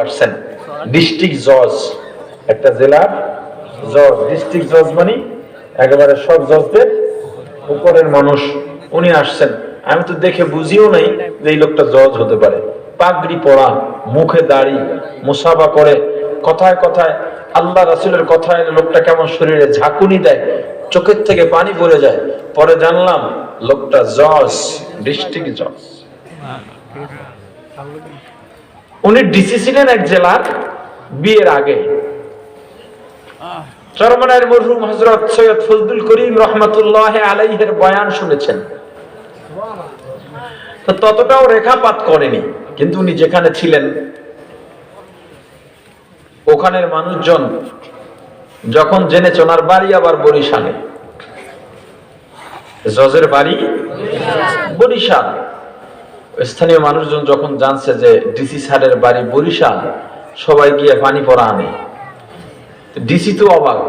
পারছেন ডিস্ট্রিক্ট জজ, একটা জেলার জজ, ডিস্ট্রিক্ট জজ মানে একেবারে সব জজদের উপরের মানুষ, উনি আসছেন। আমি তো দেখে বুঝিও নাই যে এই লোকটা জজ হতে পারে। পাগড়ি পরা, মুখে দাড়ি, মুসাফা করে, কথায় কথায় আল্লাহ রাসূলের কথায় লোকটা কেমন শরীরে ঝাঁকুনি দেয়, চোখের থেকে পানি পড়ে যায়। পরে জানলাম লোকটা জজ, ডিস্ট্রিক্ট জজ। উনি ডিসি ছিলেন এক জেলার। বিয়ের আগে চরমনায়ের মরহুম হযরত সৈয়দ ফজলুল করিম রাহমাতুল্লাহি আলাইহির বয়ান শুনেছেন, তো ততটাও রেখাপাত করেনি। কিন্তু উনি যেখানে ছিলেন ওখানের মানুষজন যখন জেনেছে ওনার বাড়ি আবার বরিশালে, জজের বাড়ি বরিশাল, স্থানীয় মানুষজন যখন জানছে যে ডিসি স্যারের বাড়ি বরিশাল, সবাই গিয়ে পানি পড়া আনে। ডিসি তো অবাক,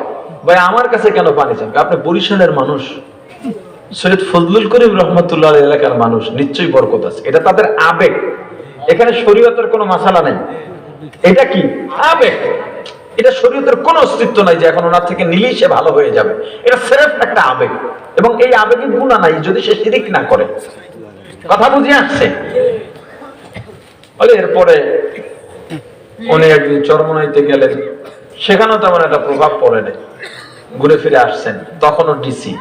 ভাই আমার কাছে কেন পানি চান? আপনি বরিশালের মানুষ, সৈয়দ ফজলুল করিম রহমতুল্লাহ এলাকার মানুষ, নিশ্চয়ই বরকত আছে। এটা তাদের আবেগ, এখানে শরীয়তের কোনো মাসালা নেই। এটা কি আবেগ, এটা শরীয়তের কোনো অস্তিত্ব নাই যে এখন ওনার থেকে নিলেই সে ভালো হয়ে যাবে। এটা সির্ফ একটা আবেগ, এবং এই আবেগে গুনাহ নাই যদি সে শিরক না করে। কথা বুঝে আসছে? বলে এরপরে উনি একদিন চরমনাইতে গেলেন, সেখানেও তেমন একটা প্রভাব পড়ে নাই, ঘুরে ফিরে আসছেন, তখনও ডিসি।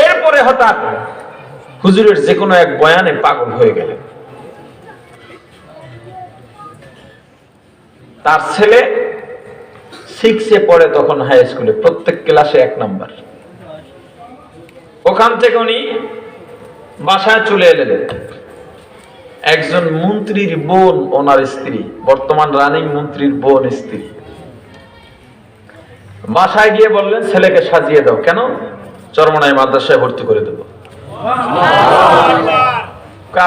এরপরে হঠাৎ হুজুরের যে কোনো এক বয়ানে পাগল হয়ে গেলেন। তার ছেলে 6-এ পড়ে তখন, হাই স্কুলে, প্রত্যেক ক্লাসে 1 নাম্বার। ওখান থেকে উনি বাসায় চলে এলেন। একজন মন্ত্রীর বোন ওনার স্ত্রী, বর্তমান রানিং মন্ত্রীর বোন স্ত্রী, বাসায় গিয়ে বললেন ছেলেকে সাজিয়ে দাও। কেন? চরমনাই মাদ্রাসায় ভর্তি করে দেব।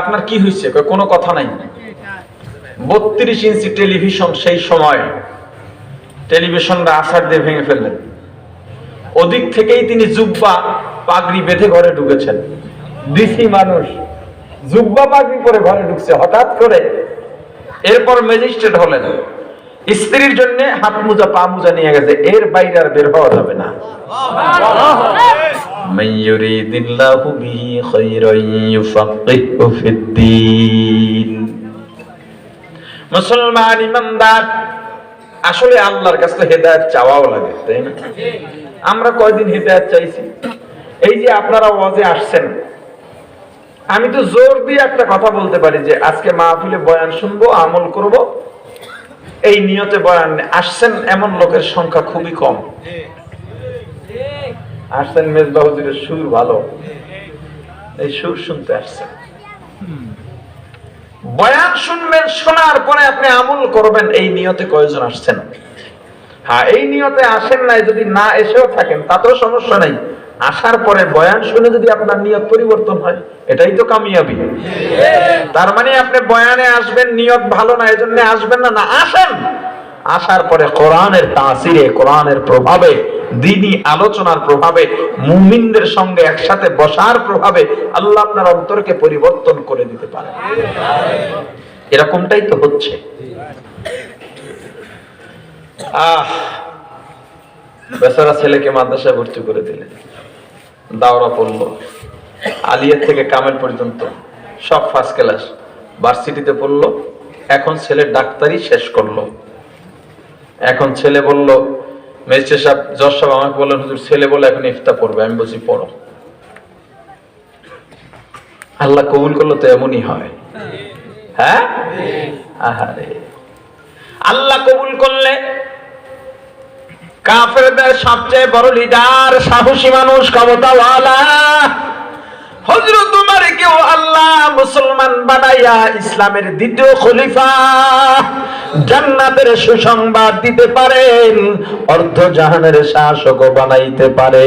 আপনার কি হয়েছে? কোনো কথা নাই। 32 ইঞ্চি টেলিভিশন, সেই সময় টেলিভিশনটা আছাড় দিয়ে ভেঙে ফেললেন। ওদিক থেকেই তিনি জুব্বা পাগড়ি বেঁধে ঘরে ঢুকেছেন। ডিসি মানুষ জুব্বা পাগড়ি পরে ঘরে ঢুকছে হঠাৎ করে। এরপর ম্যাজিস্ট্রেট হলেন, স্ত্রীর জন্য হাত মোজা পা মোজা নিয়ে গেছে, এর বাইরে আর বের হওয়া যাবে না। মান ইউরিদিল্লাহু বিহি খায়রান ইউফাক্কিহু ফিদ্দীন। মুসলমান ইমানদার, আসলে আল্লাহর কাছে হেদায়েত চাওয়াও লাগে, তাই না? আমরা কয়দিন হেদায়েত চাইছি? এই যে আপনারা ওয়াজে আসছেন, আমি তো জোর দিয়ে একটা কথা বলতে পারি যে আজকে মাহফিলে বয়ান শুনবো, আমল করব, এই নিয়তে বয়ান আসছেন এমন লোকের সংখ্যা খুবই কম। আসছেন মেজবা হুজুরের সুর ভালো, এই সুর শুনতে আসছেন, বয়ান শুনবেন, শোনার পরে আপনি আমল করবেন, এই নিয়তে কয়জন আসছেন? হ্যাঁ, এই নিয়তে আসেন নাই, যদি না এসেও থাকেন তাতেও সমস্যা নাই। আসার পরে বয়ান শুনে যদি আপনার নিয়ত পরিবর্তন হয়, এটাই তো কামিয়াবি। তার মানে আপনি বয়ানে আসবেন, নিয়ত ভালো না এজন্য আসবেন না, না আসেন। আসার পরে কোরআনের তাসিরে, কোরআনের প্রভাবে, দ্বীনি আলোচনার প্রভাবে, মুমিনদের সঙ্গে একসাথে বসার প্রভাবে আল্লাহ আপনার অন্তরকে পরিবর্তন করে দিতে পারে। এরকমটাই তো হচ্ছে। বেচারা ছেলেকে মাদ্রাসায় ভর্তি করে দিলেন, দাওরা পড়লো, আলিয়া থেকে কামেল পর্যন্ত সব ফার্স্ট ক্লাস, ভার্সিটিতে পড়লো। এখন ছেলে ডাক্তারি শেষ করলো। এখন ছেলে বলল, ম্যাজিস্ট্রেট সাহেব, জজ সাহেব আমাকে বললেন হুজুর ছেলে বলে এখন ইফতা পড়বে। আমি বলছি পড়ো। আল্লাহ কবুল করলো তো এমনই হয়। হ্যাঁ, আহারে, আল্লাহ কবুল করলে কাফেরদের সবচেয়ে বড় লিডার, সাহসী মানুষ, ক্ষমতাওয়ালা হযরত উমরকেও আল্লাহ মুসলমান বানাইয়া ইসলামের দ্বিতীয় খলিফা, জান্নাতের সুসংবাদ দিতে পারেন, অর্ধ জাহানের শাসকও বানাইতে পারে।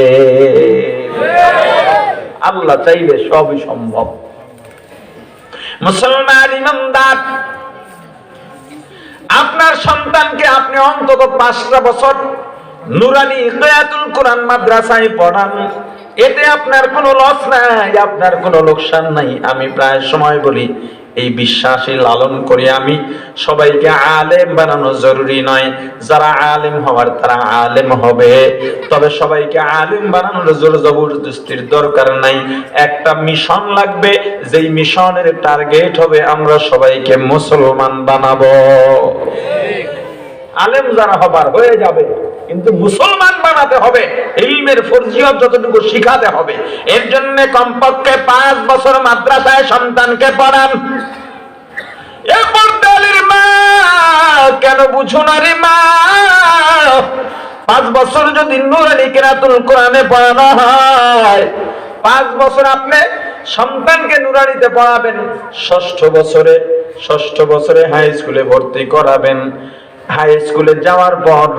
আল্লাহ চাইলে সবই সম্ভব। মুসলমান ইমানদার, আপনার সন্তানকে আপনি অন্তত 5টা বছর নুরানি কিরাতুল কোরআন মাদ্রাসায় পড়ান, এতে আপনার কোনো লস নাই, আপনার কোনো লোকসান নাই। আমি প্রায় সময় বলি, এই বিশ্বাসই লালন করে আমি সবাইকে আলেম বানানো জরুরি নয়, যারা আলেম হওয়ার তারা আলেম হবে, তবে সবাইকে আলেম বানানোর জোর জবরদস্তির দরকার নাই। একটা মিশন লাগবে, যেই মিশনের টার্গেট হবে আমরা সবাইকে মুসলমান বানাবো। আলেম যারা হবার হয়ে যাবে, কিন্তু মুসলমান বানাতে হবে, ইলমের ফরজিয়ত যতটুকু শিখাতে হবে। এর জন্য কমপক্ষে 5 বছর মাদ্রাসায় সন্তানকে পড়ান। এ পর্দালির মা কেন বুঝো না রে মা, 5 বছর যদি নূরানী কিরাতুল কোরআনে পড়ানো হয়, 5 বছর আপনি সন্তানকে নূরানীতে পড়াবেন, ষষ্ঠ বছরে হাই স্কুলে ভর্তি করাবেন। হাই স্কুলে যাওয়ার পর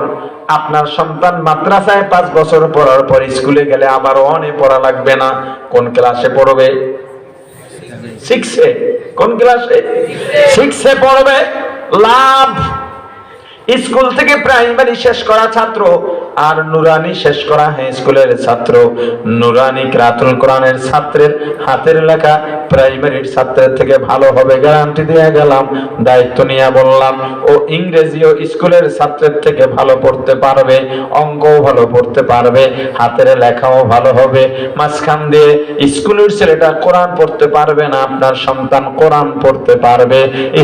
আপনার সন্তান মাদ্রাসায় 5 বছর পড়ার পর স্কুলে গেলে আবার অনে পড়া লাগবে না। কোন ক্লাসে পড়বে? 6-এ। কোন ক্লাসে? 6-এ পড়বে। লাভ, স্কুল থেকে প্রাইমারি শেষ করা ছাত্র আর নুরানি শেষ করা হাই স্কুলের ছাত্র, নুরানি কিরাতুল কোরআনের ছাত্রের হাতের লেখা প্রাইমারির ছাত্রের থেকে ভালো হবে, গ্যারান্টি দিয়ে গেলাম, দায়িত্ব নিয়ে বললাম। ও ইংরেজিও স্কুলের ছাত্রের থেকে ভালো পড়তে পারবে, অঙ্কও ভালো পড়তে পারবে, হাতের লেখাও ভালো হবে। মাঝখান দিয়ে স্কুলের ছেলেটা কোরআন পড়তে পারবে না, আপনার সন্তান কোরআন পড়তে পারবে।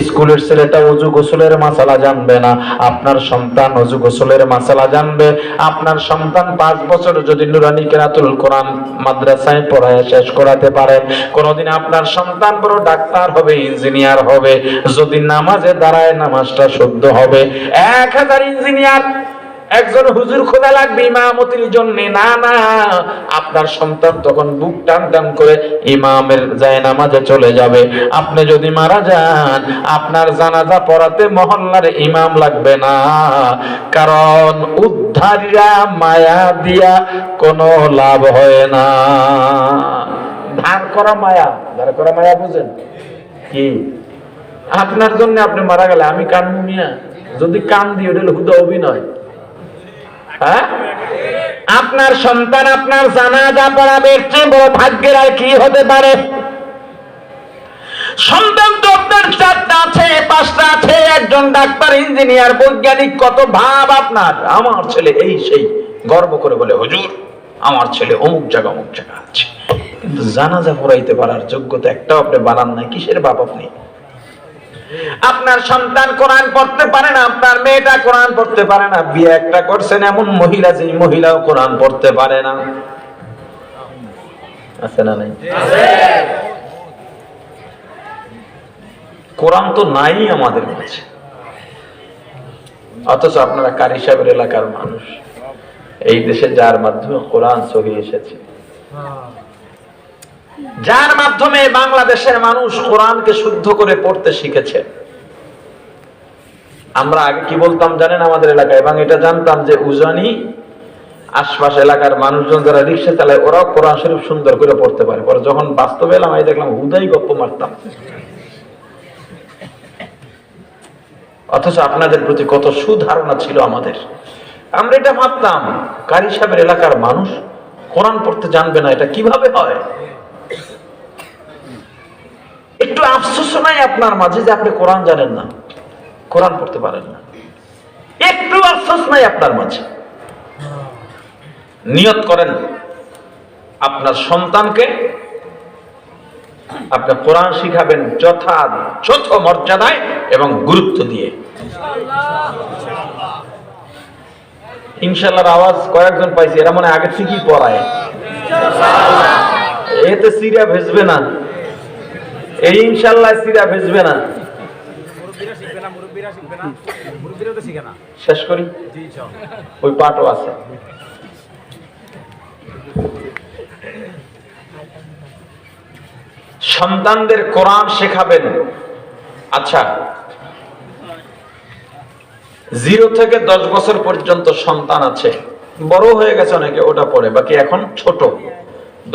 স্কুলের ছেলেটা ওযু গোসলের মাসালা জানবে না, আপনার সন্তান ওযু গোসলের মাসালা জানবে। আপনার সন্তান 5 বছর যদি নুরানি কিরাতুল কোরআন মাদ্রাসায় পড়ায় শেষ করাতে পারে, কোনদিন আপনার সন্তান বড় ডাক্তার হবে, ইঞ্জিনিয়ার হবে। যদি নামাজে দাঁড়ায় নামাজটা শুদ্ধ হবে। 1000 ইঞ্জিনিয়ার, একজন হুজুর খোদা লাগবে ইমামতির জন্য, না না, আপনার সন্তান তখন বুক টান টান করে ইমামের জায়নামাজে চলে যাবে। আপনি যদি মারা যান, আপনার জানাজা পড়াতে মহল্লার ইমাম লাগবে না, কারণ উদ্ধারিরা মায়া দিয়া কোনো লাভ হয় না। ধার করা মায়া বুঝেন কি? আপনার জন্য আপনি মারা গেলে আমি কান্দু মিয়া, যদি কান্দি ওটা হলো হুদা অভিনয়। হ্যাঁ, আপনার সন্তান আপনার জানাজা পড়াবে, এর চেয়ে বড় ভাগ্যের আর কি হতে পারে? সন্তান তো আপনার 4টা আছে, 5টা আছে, একজন ডাক্তার, ইঞ্জিনিয়ার, বৈজ্ঞানিক, কত ভাব আপনার। আমার ছেলে এই সেই গর্ব করে বলে, হুজুর আমার ছেলে অমুক জায়গা আছে, কিন্তু জানাজা পড়াইতে পারার যোগ্যতা একটাও আপনি বানান নাই। কিসের বাপ আপনি? আপনার সন্তান কোরআন পড়তে পারে না, আপনার মেয়েটা কোরআন পড়তে পারে না, বিয়ে একটা করছেন এমন মহিলা যে মহিলাও কোরআন পড়তে পারে না। আছে না নাই? কোরআন তো নাই আমাদের কাছে, অথচ আপনারা কারি সাহেবের এলাকার মানুষ, এই দেশে যার মাধ্যমে কোরআন সহি এসেছে, যার মাধ্যমে বাংলাদেশের মানুষ কোরআনকে শুদ্ধ করে পড়তে শিখেছে। আমরা আগে কি বলতাম জানেন আমাদের এলাকায়, এবং এটা জানতাম যে উজানি আশপাশ এলাকার মানুষজন যারা রিক্সা চালায় ওরাও কোরআন শরীফ সুন্দর করে পড়তে পারে। পরে যখন বাস্তবে এলাম, আমি দেখলাম হুদাই গপ্প মারতাম। অথচ আপনাদের প্রতি কত সুধারণা ছিল আমাদের। আমরা এটা ভাবতাম কারি সাহেবের এলাকার মানুষ কোরআন পড়তে জানবে না, এটা কিভাবে হয়? একটু আফসোস নাই আপনার মাঝে যে আপনি কোরআন জানেন না, কোরআন পড়তে পারেন না? একটু আফসোস নাই আপনার মাঝে? নিয়ত করেন আপনার সন্তানকে আপনি কোরআন শিখাবেন যথাযথ মর্যাদায় এবং গুরুত্ব দিয়ে। ইনশাআল্লাহর আওয়াজ কয়েকজন পাইছি, এরা মনে আগে থেকেই পড়ায়, এতে সিরিয়া ভেজবে না, এই ইনশাআল্লাহ সিরিয়া ভেজবে না। শেষ করি, ওই পাঠও আছে। সন্তানদের কোরআন শেখাবেন। আচ্ছা, 0 থেকে 10 বছর পর্যন্ত সন্তান আছে, বড় হয়ে গেছে অনেকে, ওটা পড়ে, বাকি এখন ছোট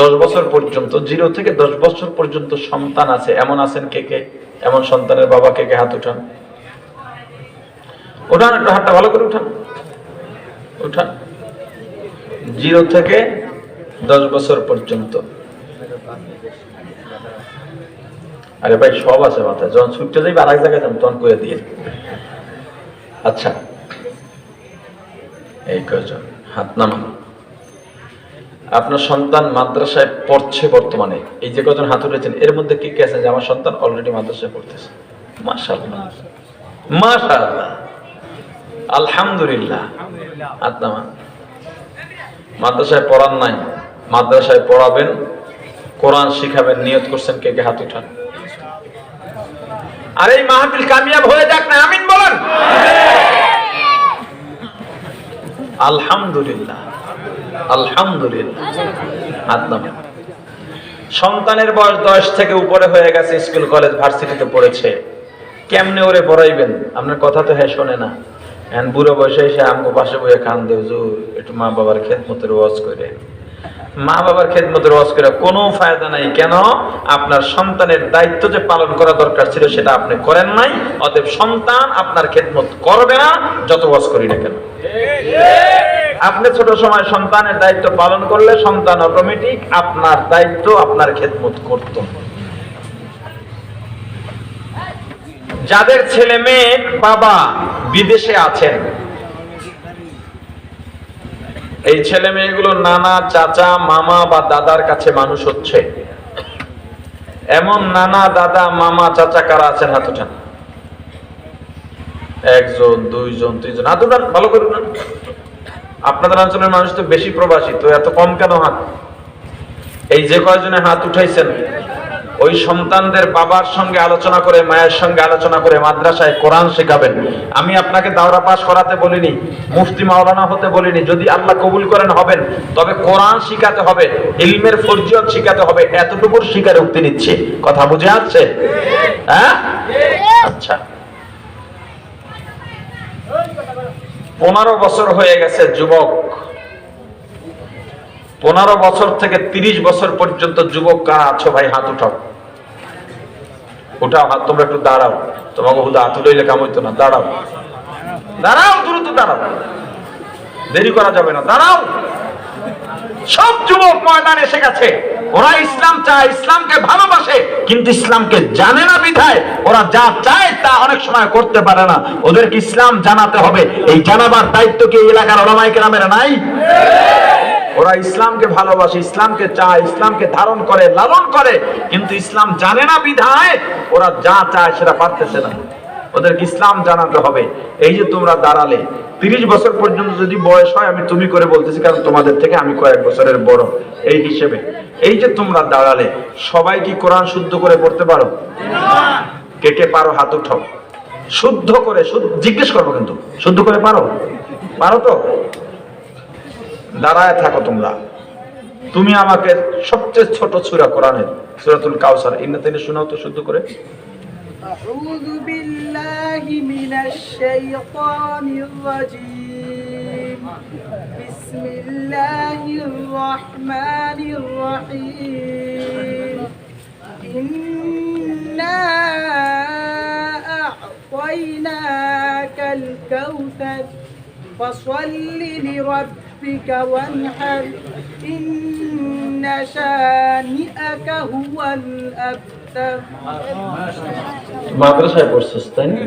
10 বছর পর্যন্ত, 0 থেকে 10 বছর পর্যন্ত সন্তান আছে। এমন আছেন কে কে? এমন সন্তানের বাবা কে কে? হাত উঠান, উঠান, একটু হাতটা ভালো করে উঠান, উঠান। 0 থেকে 10 বছর পর্যন্ত আরে ভাই সব আছে মাথায়, যখন ছুটতে যাই আর এক জায়গায় যাবো তখন করে দিয়ে। আচ্ছা, এই কয়জন হাত নামান। আপনার সন্তান মাদ্রাসায় পড়ছে বর্তমানে, এই যে কজন হাত উঠেছেন এর মধ্যে কি কি আছে যে আমার সন্তান অলরেডি মাদ্রাসায় পড়তেছে? মাশাআল্লাহ, মাশাআল্লাহ, আলহামদুলিল্লাহ। হাত নামান। মাদ্রাসায় পড়ান নাই, মাদ্রাসায় পড়াবেন, কোরআন শিখাবেন, নিয়ত করছেন? কে কে হাত উঠান। আর এই মাহফিল কামিয়াব হয়ে যাক না, আমিন বলেন। আলহামদুলিল্লাহ, আলহামদুলিল্লাহ। হাত নামান। সন্তানের বয়স 10 থেকে উপরে হয়ে গেছে, স্কুল কলেজ ভার্সিটিতে পড়েছে, কেমনে ওরে পড়াইবেন? আপনার কথা তো হ্যাঁ শোনে না। এখন বুড়ো বয়সে এসে আমগো পাশে বইয়ে কান দেও, একটু মা বাবার খেদমতের ওয়াজ করে। মা বাবার খেদমতের ওয়াজ করে কোনো ফায়দা নাই। কেন? আপনার সন্তানের দায়িত্ব যে পালন করা দরকার ছিল সেটা আপনি করেন নাই, অতএব সন্তান আপনার খেদমত করবে না যত ওয়াজ করি না কেন। আপনি ছোট সময় সন্তানের দায়িত্ব পালন করলে সন্তান অটোমেটিক আপনার দায়িত্ব, আপনার খেদমত করত। যাদের ছেলে মেয়ের বাবা বিদেশে আছেন, এই ছেলে মেয়েগুলো নানা, চাচা, মামা বা দাদার কাছে মানুষ হচ্ছে, এমন নানা, দাদা, মামা, চাচা কারা আছেন? হাত উঠান। 1 জন, 2 জন, 3 জন, হাত উঠান, ভালো করে উঠান। আপনাদের অঞ্চলের মানুষ তো বেশি প্রবাসী, তো এত কম কেন হাত? এই যে কয়জনে হাত উঠাইছেন, ওই সন্তানদের বাবার সঙ্গে আলোচনা করে, মায়ের সঙ্গে আলোচনা করে মাদ্রাসায় কোরআন শেখাবেন। আমি আপনাকে দাওরা পাস করাতে বলিনি, মুফতি মাওলানা হতে বলিনি। যদি আল্লাহ কবুল করেন হবেন, তবে কোরআন শিখাতে হবে, ইলমের ফরজিয়ত শিখাতে হবে, এতটুকুর শিকারে উক্তি নিচ্ছে। কথা বুঝে আসছে? হ্যাঁ, আচ্ছা। 15 বছর হয়ে গেছে যুবক, 15 বছর থেকে 30 বছর পর্যন্ত যুবক কারা আছো ভাই? হাত উঠাও, উঠাও হাত। তোমরা একটু দাঁড়াও, তোমাকে হুদা হাত লইলে কাম হইতো না। দাঁড়াও, দাঁড়াও, দ্রুত দাঁড়াও, দেরি করা যাবে না, দাঁড়াও। সব যুবক ময়দানে এসে গেছে, ওরা ইসলাম চায়, ইসলামকে ভালোবাসে, কিন্তু ইসলামকে জানে না বিধায় ওরা যা চায় তা অনেক সময় করতে পারে না। ওদেরকে ইসলাম জানাতে হবে। এই জানাবার দায়িত্ব কি এই এলাকার ওলামায়ে কেরামের নাই? ওরা ইসলামকে ভালোবাসে, ইসলামকে চায়, ইসলামকে ধারণ করে, লালন করে, কিন্তু ইসলাম জানে না বিধায় ওরা যা চায় সেটা পারতেছে না। ওদেরকে ইসলাম জানাতে হবে। এই যে তোমরা দাঁড়ালে, 30 বছর পর্যন্ত যদি বয়স হয়, আমি তুমি করে বলতেছি কারণ তোমাদের থেকে আমি কয়েক বছরের বড় এই হিসেবে। এই যে তোমরা দাঁড়ালে, সবাই কি কোরআন শুদ্ধ করে পড়তে পারো? কে কে পারো? হাত উঠাও। শুদ্ধ করে, জিজ্ঞেস করবো কিন্তু, শুদ্ধ করে পারো? পারো তো? দাঁড়ায় থাকো তোমরা। তুমি আমাকে সবচেয়ে ছোট সূরা কোরআনের সূরাতুল কাউসার ইন্নাতিনে শোনাও তো শুদ্ধ করে। আউযু বিল্লাহি মিনাশ শাইতানির রাজীম। বিসমিল্লাহির রাহমানির রাহিম। ইন্না আ'তাইনাকাল কাউসার ফাসাল্লি লিরাব্বিকা ওয়ানহার ইন্না শানিআকা হুয়াল আবতার। মাদ্রাসায় পড়ছিস তাই না?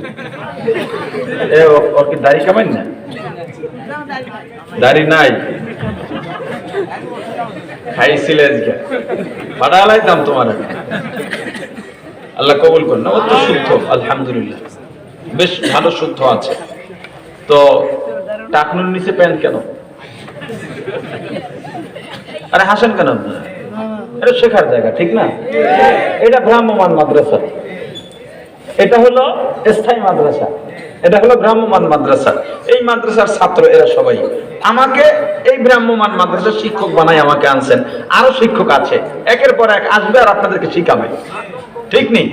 ওর কি দাড়ি কামাই না? দাড়ি নাই, খাইছিলে আজকে পাঠালাই দাম তোমার। আল্লাহ কবুল করুন। ও তো শুদ্ধ, আলহামদুলিল্লাহ, বেশ ভালো শুদ্ধ আছে। তো টাকনুর নিচে প্যান্ট কেন? আরে হাসেন কেন আপনারা? এটা শেখার জায়গা, ঠিক না? এটা ভ্রাম্যমান মাদ্রাসা, এটা হলো স্থায়ী মাদ্রাসা, এটা হলো ভ্রাম্যমান মাদ্রাসা। এই মাদ্রাসার ছাত্র এরা সবাই আমাকে এই ভ্রাম্যমান মাদ্রাসার শিক্ষক বানাই আমাকে আনছেন। আরো শিক্ষক আছে, একের পর এক আসবে আর আপনাদেরকে শিখাবে, ঠিক নেই?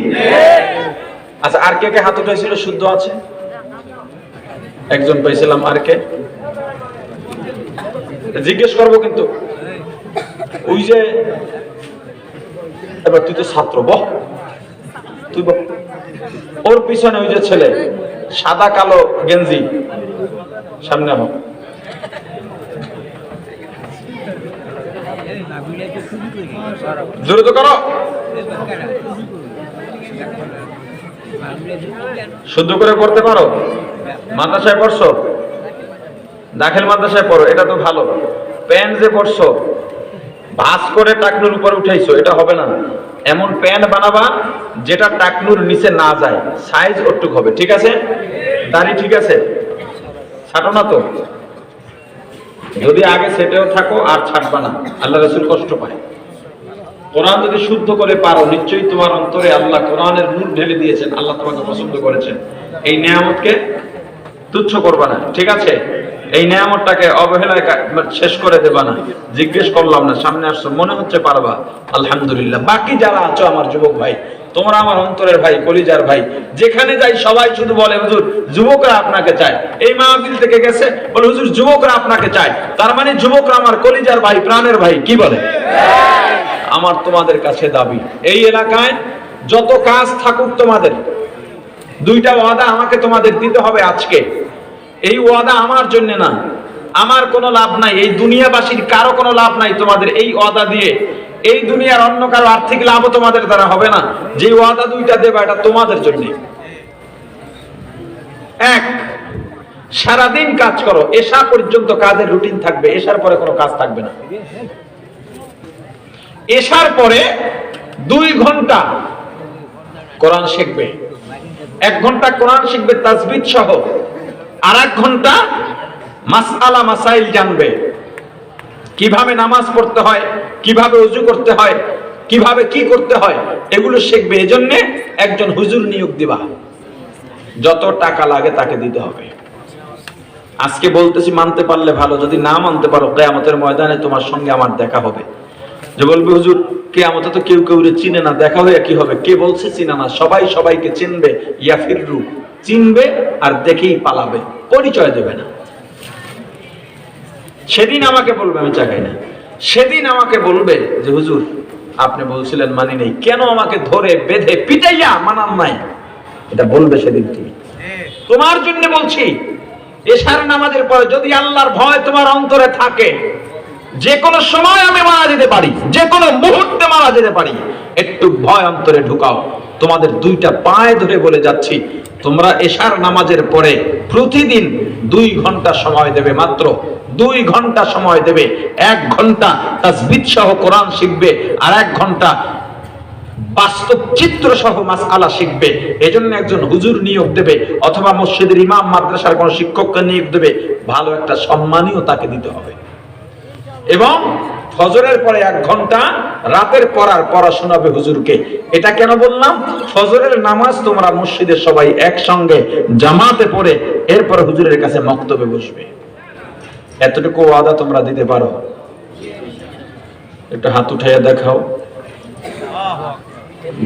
আচ্ছা, আর কে কে হাত উঠাইছিল শুদ্ধ আছে? একজন পাইছিলাম। আর কে? জিজ্ঞেস করবো কিন্তু। ওই যে এবার তুই তো ছাত্র, বহ, তুই বহ। ওর পিছনে ওই যে ছেলে সাদা কালো গেঞ্জি, সামনে হোক। দ্রুত করো। শুদ্ধ করে পড়তে পারো? মাদ্রাসায় পড়ছো? দাখিল মাদ্রাসায় পড়ো, এটা তো ভালো। প্যান্ট যে পড়ছো ভাঁজ করে টাকনুর উপর উঠাইছো, এটা হবে না। এমন প্যান্ট বানাবা যেটা টাকনুর নিচে না যায়, সাইজ ওটুক হবে, ঠিক আছে? দাড়ি ঠিক আছে? ছাটো না তো? যদি আগে সেটেও থাকো আর ছাড়বা না, আল্লাহ রাসূল কষ্ট পায়। কোরআন যদি শুদ্ধ করে পারো, নিশ্চয়ই তোমার অন্তরে আল্লাহ কোরআনের নূর ঢেলে দিয়েছেন, আল্লাহ তোমাকে পছন্দ করেছেন। এই নিয়ামতকে তুচ্ছ করবা না, ঠিক আছে? এই নিয়ামতটাকে অবহেলায় শেষ করে দেবা না। জিজ্ঞেস করলাম না, সামনে আসছো, মনে হচ্ছে পারবা, আলহামদুলিল্লাহ। বাকি যারা আছো আমার যুবক ভাই, তোমরা আমার অন্তরের ভাই, কলিজার ভাই, যেখানে যাই সবাই শুধু বলে হুজুর যুবকরা আপনাকে চায়। এই মাহফিল থেকে গেছে বলে হুজুর যুবকরা আপনাকে চায়, তার মানে যুবকরা আমার কলিজার ভাই, প্রাণের ভাই, কি বলে? আমার তোমাদের কাছে দাবি, এই এলাকায় যত কাজ থাকুক তোমাদের, দুইটা ওয়াদা আমাকে তোমাদের দিতে হবে আজকে। এই ওয়াদা আমার জন্য না, আমার কোনো লাভ নাই, এই দুনিয়াবাসীর কারো কোনো লাভ নাই তোমাদের এই ওয়াদা দিয়ে। এই দুনিয়ার অন্য কারো আর্থিক লাভও তোমাদের দ্বারা হবে না। যে ওয়াদা দুইটা দেবা এটা তোমাদের জন্য। এক, সারাদিন কাজ করো, এশা পর্যন্ত কাজের রুটিন থাকবে, এশার পরে কোনো কাজ থাকবে না। এশার পরে 2 ঘন্টা কোরআন শিখবে, 1 ঘন্টা কোরআন শিখবে তাসবিহ সহ, আর 1 ঘন্টা মাসআলা মাসাইল জানবে। কিভাবে নামাজ পড়তে হয়, কিভাবে ওযু করতে হয়, কিভাবে কি করতে হয়, এগুলো শিখবে। এজন্য একজন হুজুর নিয়োগ দিবা, যত টাকা লাগে তাকে দিতে হবে। আজকে বলতেছি, মানতে পারলে ভালো, যদি না মানতে পারো কিয়ামতের ময়দানে তোমার সঙ্গে আমার দেখা হবে। যে বলবে হুজুর কিয়ামতে তো কেউ কেউ চিনে না, দেখা হয়ে কি হবে? কে বলছে চিনা না? সবাই সবাইকে চিনবে। ইয়াফিরু, চিনবে আর দেখেই পালাবে, পরিচয় দেবে না। সেদিন আমাকে বলবে আমি চাই না, সেদিন আমাকে বলবে যে হুজুর আপনি বলছিলেন মানি নেই, কেন আমাকে ধরে বেঁধে পিটাইয়া মানান নাই? এটা বলবে সেদিন তুমি। তোমার জন্য বলছি, এশার নামাজের পরে যদি আল্লাহর ভয় তোমার অন্তরে থাকে, যে কোনো সময় আমি মারা যেতে পারি, যে কোনো মুহূর্তে মারা যেতে পারি, একটু ভয় অন্তরে ঢুকাও। তোমাদের 2টা পায়ে ধরে বলে যাচ্ছি, তোমরা এশার নামাজের পরে প্রতিদিন 2 ঘন্টা সময় দেবে, মাত্র 2 ঘন্টা সময় দেবে। 1 ঘন্টা তাসবিহ সহ কোরআন শিখবে, আর 1 ঘন্টা বাস্তব চিত্র সহ মাসআলা শিখবে। এজন্য একজন হুজুর নিয়োগ দেবে, অথবা মসজিদের ইমাম, মাদ্রাসার কোন শিক্ষককে নিয়োগ দেবে। ভালো একটা সম্মানীয় তাকে দিতে হবে। এবং ফজরের পরে 1 ঘন্টা রাতের পড়া শোনাবে হুজুরকে। এটা কেন বললাম? ফজরের নামাজ তোমরা মসজিদের সবাই একসঙ্গে জামাতে পড়ে এরপর হুজুরের কাছে মক্তবে বসবে। এতটুকু ওয়াদা তোমরা দিতে পারো? একটু হাত উঠাইয়া দেখাও।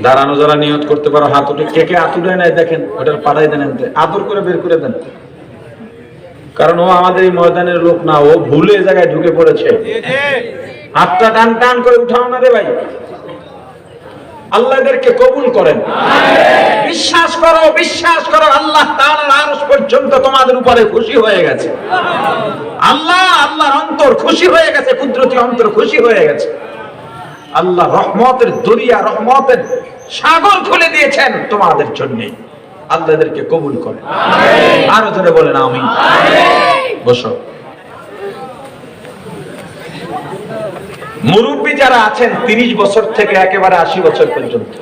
দাঁড়ানো যারা নিয়ত করতে পারো হাত উঠে। কে কে হাত উঠে নাই দেখেন, ওটার পাড়াই দেন, আদর করে বের করে দেন। কারণ ও আমাদের এই ময়দানের লোক না, ও ভুলে জায়গায় ঢুকে পড়েছে। হাতটা টান টান করে উঠাও না রে ভাই। আল্লাহ এদেরকে কবুল করেন। বিশ্বাস করো, বিশ্বাস করো, আল্লাহ তাআলার আরশ পর্যন্ত তোমাদের উপরে খুশি হয়ে গেছে। আল্লাহর অন্তর খুশি হয়ে গেছে, কুদরতি অন্তর খুশি হয়ে গেছে। আল্লাহ রহমতের দরিয়া, রহমতের সাগর খুলে দিয়েছেন তোমাদের জন্য। আল্লাহ এদেরকে কবুল করেন। আরো জোরে বলেন আমিন। বসো। মুরব্বী যারা আছেন 30 বছর থেকে একেবারে 80 বছর পর্যন্ত,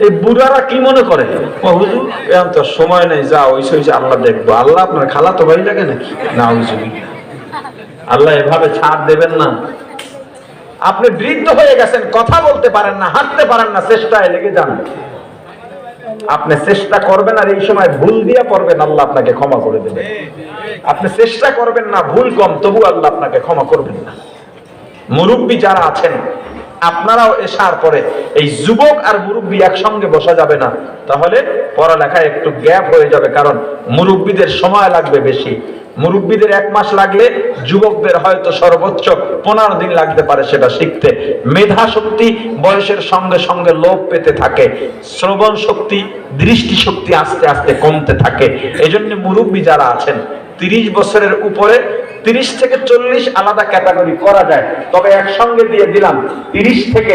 এই বুড়ারা কি মনে করে, ও হুজুর এখন তো সময় নেই, যা ওইসে আল্লাহ দেখবো। আল্লাহ আপনার খালাতো ভাই লাগে নাকি? না, আল্লাহ এভাবে ছাড় দেবেন না। আপনি বৃদ্ধ হয়ে গেছেন, কথা বলতে পারেন না, হাঁটতে পারেন না, চেষ্টায় লেগে যান। আপনি চেষ্টা করবেন আর এই সময় ভুল দিয়া পড়বেন, আল্লাহ আপনাকে ক্ষমা করে দেবেন। আপনি চেষ্টা করবেন না, ভুল কম, তবু আল্লাহ আপনাকে ক্ষমা করবেন না। মুরব্বী যারা আছেন আপনারাও এশার পরে, এই যুবক আর মুরব্বী একসঙ্গে বসা যাবে না, তাহলে পড়ালেখায় একটু গ্যাপ হয়ে যাবে। কারণ মুরব্বীদের সময় লাগবে বেশি। মুরব্বীদের 1 মাস লাগলে যুবকদের হয়তো সর্বোচ্চ 15 দিন লাগতে পারে সেটা শিখতে। মেধা শক্তি বয়সের সঙ্গে সঙ্গে লোপ পেতে থাকে, শ্রবণ শক্তি, দৃষ্টি শক্তি আস্তে আস্তে কমতে থাকে। এজন্য মুরব্বী যারা আছেন 30 বছরের উপরে 30 থেকে 40 আলাদা ক্যাটাগরি করা যায়, তবে একসঙ্গে দিয়ে দিলাম 30 থেকে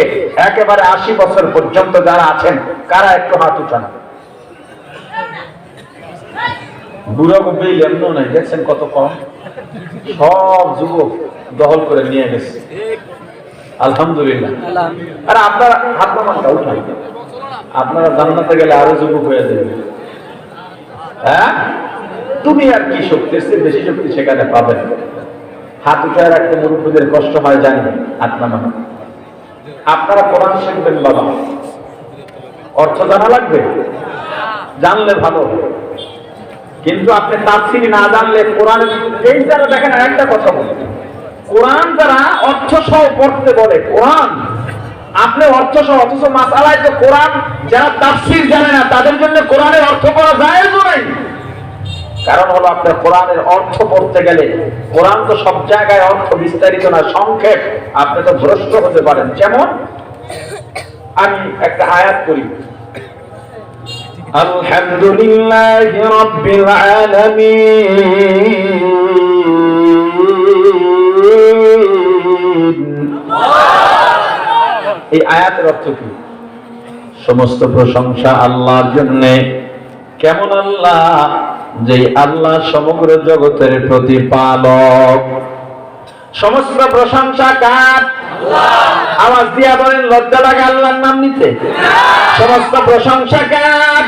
একেবারে 80 বছর পর্যন্ত যারা আছেন কারা একটু হাত উঠান। বুড়ো বেল এমন নাই, দেখছেন কত কম, সব যুবক দখল করে নিয়ে গেছে। আলহামদুলিল্লাহ। আর আপনারা হাত নামান উঠান, আপনারা জান্নাতে গেলে আরো যুবক হয়ে যাবে। হ্যাঁ, তুমি আর কি শক্তি, বেশি শক্তি সেখানে পাবেন। হাত উঠায় রাখতে মুরব্বীদের কষ্ট হয় জানি, হাত নামান। আপনারা কোরআন শিখবেন বাবা, অর্থ জানা লাগবে, জানলে ভালো, কিন্তু আপনি তাফসীর না জানলে কোরআন, এই যারা দেখেন একটা কথা বলে, কোরআন যারা অর্থ সহ পড়তে বলে, কোরআন আপনি অর্থ সহ, অথচ মাসালায় তো কোরআন যারা তাফসীর জানে না তাদের জন্য কোরআনের অর্থ পড়া জায়েজ নয়। কারণ হলো আপনার কোরআনের অর্থ পড়তে গেলে, কোরআন তো সব জায়গায় অর্থ বিস্তারিত না, সংক্ষেপ, আপনি তো ভ্রষ্ট হতে পারেন। যেমন আমি একটা আয়াত করি, আলহামদুলিল্লাহি রাব্বিল আলামিন। এই আয়াতের অর্থ কি? সমস্ত প্রশংসা আল্লাহর জন্য। কেমন আল্লাহ? যে আল্লাহ সমগ্র জগতের প্রতিপালক। সমস্ত প্রশংসা কার? আওয়াজ দিয়া বলেন, লজ্জা লাগে আল্লাহর নাম নিতে? সমস্ত প্রশংসা কার?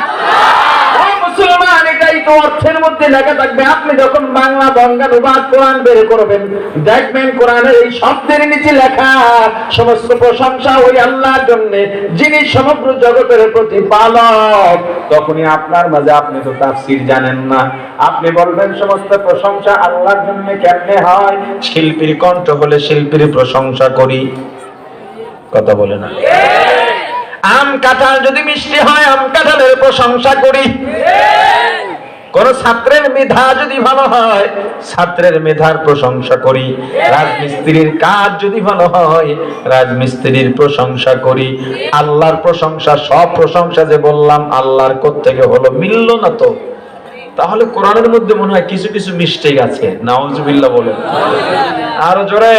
মুসলমান, এটাই তো অর্থের মধ্যে লেখা থাকবে। আপনি যখন বাংলা বঙ্গানুবাদ কোরআন বের করবেন, দেখবেন কোরআনের এই শব্দের নিচে লেখা সমস্ত প্রশংসা ওই আল্লাহর জন্য, যিনি সমগ্র জগতের প্রতিপালক। তখনই আপনার মাঝে, আপনি তো তাফসীর জানেন না, আপনি বলবেন সমস্ত প্রশংসা আল্লাহর জন্য কেমনে হয়? শিল্পীর কণ্ঠ হলে শিল্পীর প্রশংসা করি, কথা বলে না? আম কাঁঠাল যদি মিষ্টি হয়, আম কাঁঠালের প্রশংসা করি। কোন ছাত্রের মেধা যদি ভালো হয়, ছাত্রের মেধার প্রশংসা করি। রাজমিস্ত্রির কাজ যদি ভালো হয়, রাজমিস্ত্রির প্রশংসা করি। আল্লাহর প্রশংসা, সব প্রশংসা যে বললাম আল্লাহর কোত্থেকে হলো? মিলল না তো। তাহলে কোরআনের মধ্যে মনে হয় কিছু কিছু মিস্টেক আছে। নাউজুবিল্লাহ বলেন, আরো জোরে।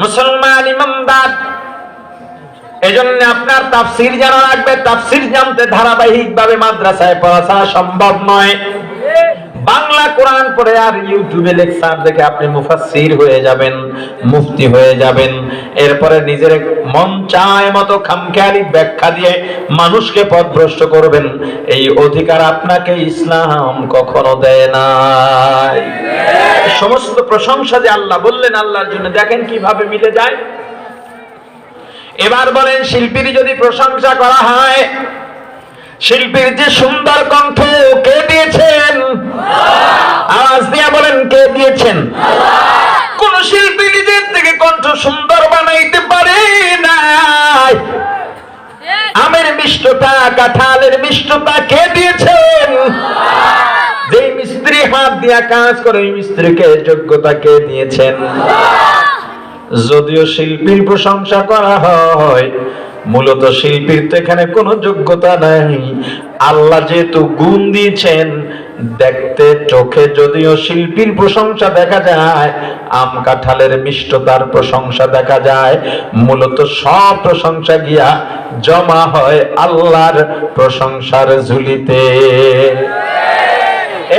মুসলমান ইমানদার, এজন্য আপনার তাফসীর জানা লাগবে। তাফসীর জানতে ধারাবাহিকভাবে মাদ্রাসায় পড়া ছাড়া সম্ভব নয়। বাংলা কোরআন পড়ে আর ইউটিউবে লেকচার দেখে আপনি মুফাসসির হয়ে যাবেন, মুফতি হয়ে যাবেন। এরপরে নিজের মন চায় মতো খামখেয়ালি ব্যাখ্যা দিয়ে মানুষকে পথভ্রষ্ট করবেন। এই অধিকার আপনাকে ইসলাম কখনো দেয় নাই। সমস্ত প্রশংসা যে আল্লাহ বললেন আল্লাহর জন্য, দেখেন কিভাবে মিলে যায়। এবার বলেন, শিল্পীর যদি প্রশংসা করা হয়, শিল্পীর যে সুন্দর কণ্ঠ কে দিয়েছেন? আওয়াজ দিয়া বলেন, কে দিয়েছেন? কোন শিল্পী নিজের থেকে কণ্ঠ সুন্দর বানাইতে পারে না। আমের মিষ্টতা, কাঁঠালের মিষ্টতা কে দিয়েছেন? যে মিস্ত্রি হাত দিয়া কাজ করে, ওই মিস্ত্রিকে যোগ্যতা কে দিয়েছেন? যদিও শিল্পীর প্রশংসা করা হয়, মূলত শিল্পীর তো এখানে কোনো যোগ্যতা নাই। আল্লাহ যেহেতু গুণ দিয়েছেন, দেখতে চোখে যদিও শিল্পীর প্রশংসা দেখা যায়, আম কাঁঠালের মিষ্টতার প্রশংসা দেখা যায়, মূলত সব প্রশংসা গিয়া জমা হয় আল্লাহর প্রশংসার ঝুলিতে।